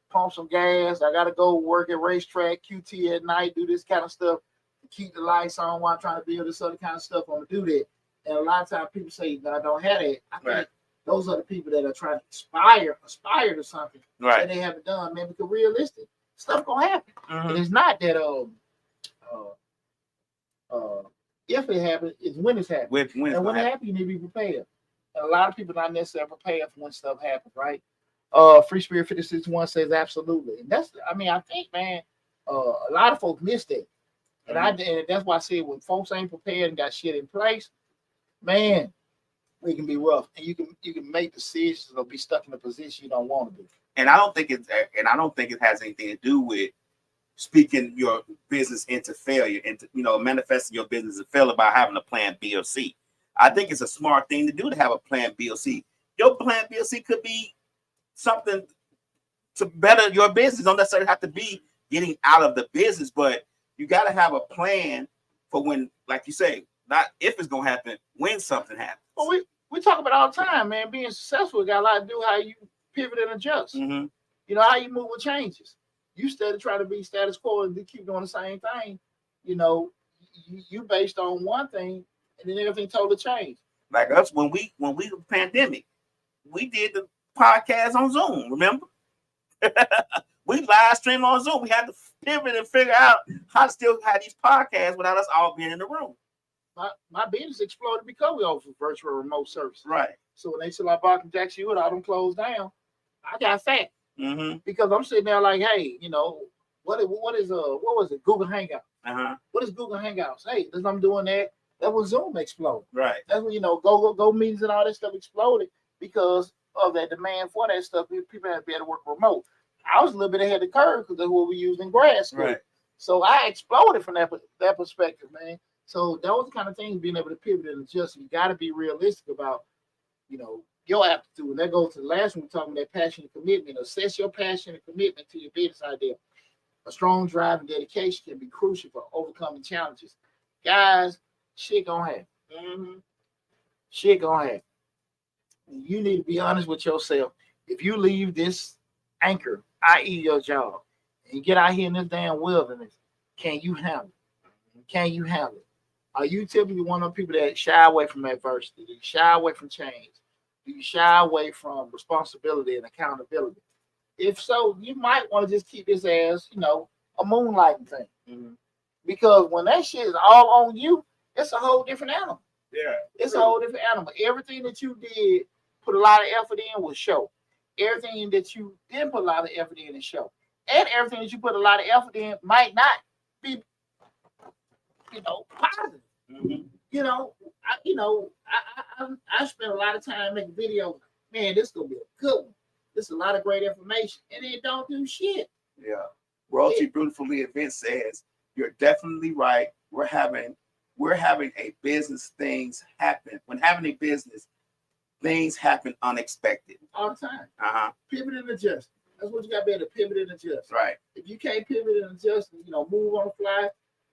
pump some gas, I gotta go work at racetrack, QT at night, do this kind of stuff to keep the lights on while I'm trying to build this other kind of stuff, I'm gonna do that. And a lot of times people say that I don't have that. I think those are the people that are trying to aspire to something that they haven't done, man, because realistic stuff gonna happen. Mm-hmm. And it's not that if it happens, it's when it's happening. When it happens, you need to be prepared. And a lot of people not necessarily prepared for when stuff happens, right? Free Spirit 56-1 says absolutely. And that's, I think, man, a lot of folks miss that. And and that's why I say when folks ain't prepared and got shit in place, man, it can be rough. And you can make decisions or be stuck in a position you don't want to be. And I don't think it has anything to do with speaking your business into failure, into manifesting your business and failure by having a plan B or C. I think it's a smart thing to do to have a plan B or C. Your plan B or C could be something to better your business. Don't necessarily have to be getting out of the business, but you got to have a plan for when, like you say, not if it's gonna happen, when something happens. Well, we talk about it all the time, man. Being successful got a lot to do how you pivot and adjust. Mm-hmm. How you move with changes. You instead of trying to be status quo and keep doing the same thing, you based on one thing and then everything totally changed. Like us, when we the pandemic, we did the podcast on Zoom. Remember, we live stream on Zoom. We had to pivot and figure out how to still have these podcasts without us all being in the room. My business exploded because we offer virtual remote services. Right. So when they said like Barton Jackson, you all them closed down, I got fat Mm-hmm. because I'm sitting there like, hey, you know, what was it? Google Hangouts. Uh-huh. What is Google Hangouts? Hey, as I'm doing that, that was Zoom exploded. Right. That's when, you know, go meetings and all that stuff exploded because of that demand for that stuff. People had to be able to work remote. I was a little bit ahead of the curve because that's what we used in grad school. Right. So I exploded from that perspective, man. So those kind of things, being able to pivot and adjust, you got to be realistic about, you know, your aptitude. And that goes to the last one we're talking about, passion and commitment. Assess your passion and commitment to your business idea. A strong drive and dedication can be crucial for overcoming challenges. Guys, shit gonna happen. Mm-hmm. Shit gonna happen. You need to be honest with yourself. If you leave this anchor, i.e. your job, and get out here in this damn wilderness, can you handle it? Can you handle it? Are you typically one of the people that shy away from adversity? Do you shy away from change? Do you shy away from responsibility and accountability? If so, you might want to just keep this as, you know, a moonlighting thing. Mm-hmm. Because when that shit is all on you, it's a whole different animal. Yeah. It's a whole different animal. Everything that you did, put a lot of effort in, will show. Everything that you didn't put a lot of effort in, will show. And everything that you put a lot of effort in might not be, you know, positive. Mm-hmm. You know, I spent a lot of time making videos. Man, this is gonna be a good one. This is a lot of great information, and it don't do shit. Yeah. Royalty Beautifully Event says you're definitely right. We're having a business, things happen. When having a business, things happen unexpected. All the time. Uh-huh. Pivot and adjust. That's what you got to be able to pivot and adjust. Right. If you can't pivot and adjust, you know, move on the fly,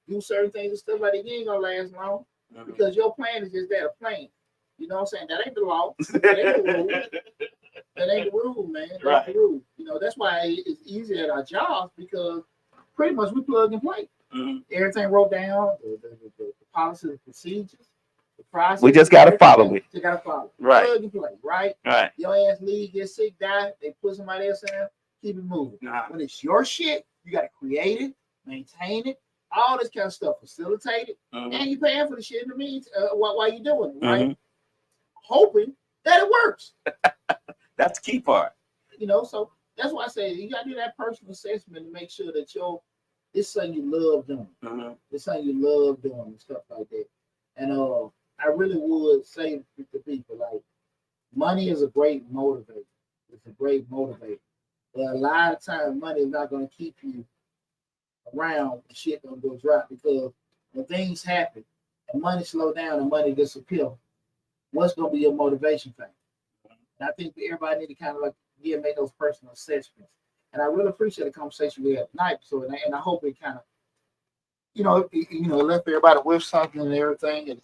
do certain things and stuff like that, you ain't gonna last long Mm-hmm. because your plan is just that, a plan. You know what I'm saying? That ain't the law. That ain't the rule. That ain't the rule, man. That's Right. the rule. You know, that's why it's easy at our jobs because pretty much we plug and play. Mm-hmm. Everything wrote down, the policies, the procedures, the process. We just gotta follow it. You gotta follow. Right. Plug and play, right? Right. Your ass leave, get sick, die, they put somebody else in there, keep it moving. Uh-huh. When it's your shit, you gotta create it, maintain it, all this kind of stuff, facilitate it, Mm-hmm. and you paying for the shit in the meantime while you doing it, right? Mm-hmm. Hoping that it works. That's the key part. You know, so that's why I say you gotta do that personal assessment to make sure that it's something you love doing. Mm-hmm. It's something you love doing and stuff like that. And I really would say to people, like, money is a great motivator. It's a great motivator. But a lot of times money is not gonna keep you around when shit gonna go drop, because when things happen and money slow down and money disappear, what's gonna be your motivation thing? And I think everybody need to kind of like make those personal assessments. And I really appreciate the conversation we had tonight. So, and I hope it kind of, left everybody with something and everything. And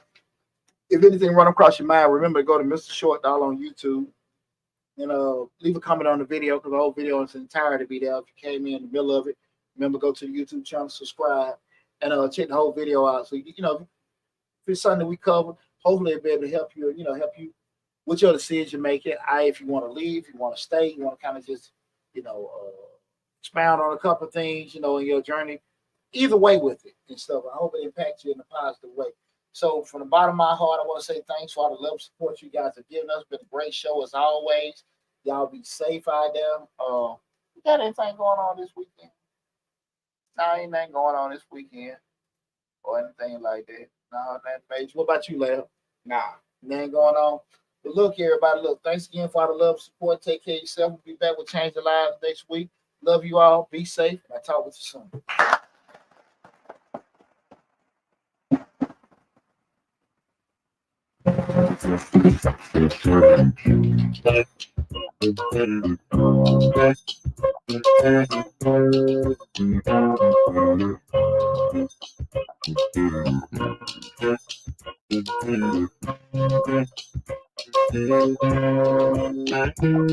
if anything run across your mind, remember to go to Mr. Short Dollar on YouTube and leave a comment on the video, because the whole video in its entirety be there. If you came in the middle of it, remember go to the YouTube channel, subscribe, and check the whole video out. So if it's something that we cover, hopefully it'll be able to help you with your decision making. If you want to leave, you want to stay, you want to kind of just expound on a couple of things, in your journey. Either way with it and stuff. I hope it impacts you in a positive way. So from the bottom of my heart, I want to say thanks for all the love and support you guys have given us. It's been a great show as always. Y'all be safe out there. You got anything going on this weekend? No, ain't nothing going on this weekend or anything like that. No, nothing major. What about you, Lab? Nah, nothing going on. But look, everybody, thanks again for all the love and support. Take care of yourself. We'll be back with Change the Lives next week. Love you all. Be safe. And I'll talk with you soon.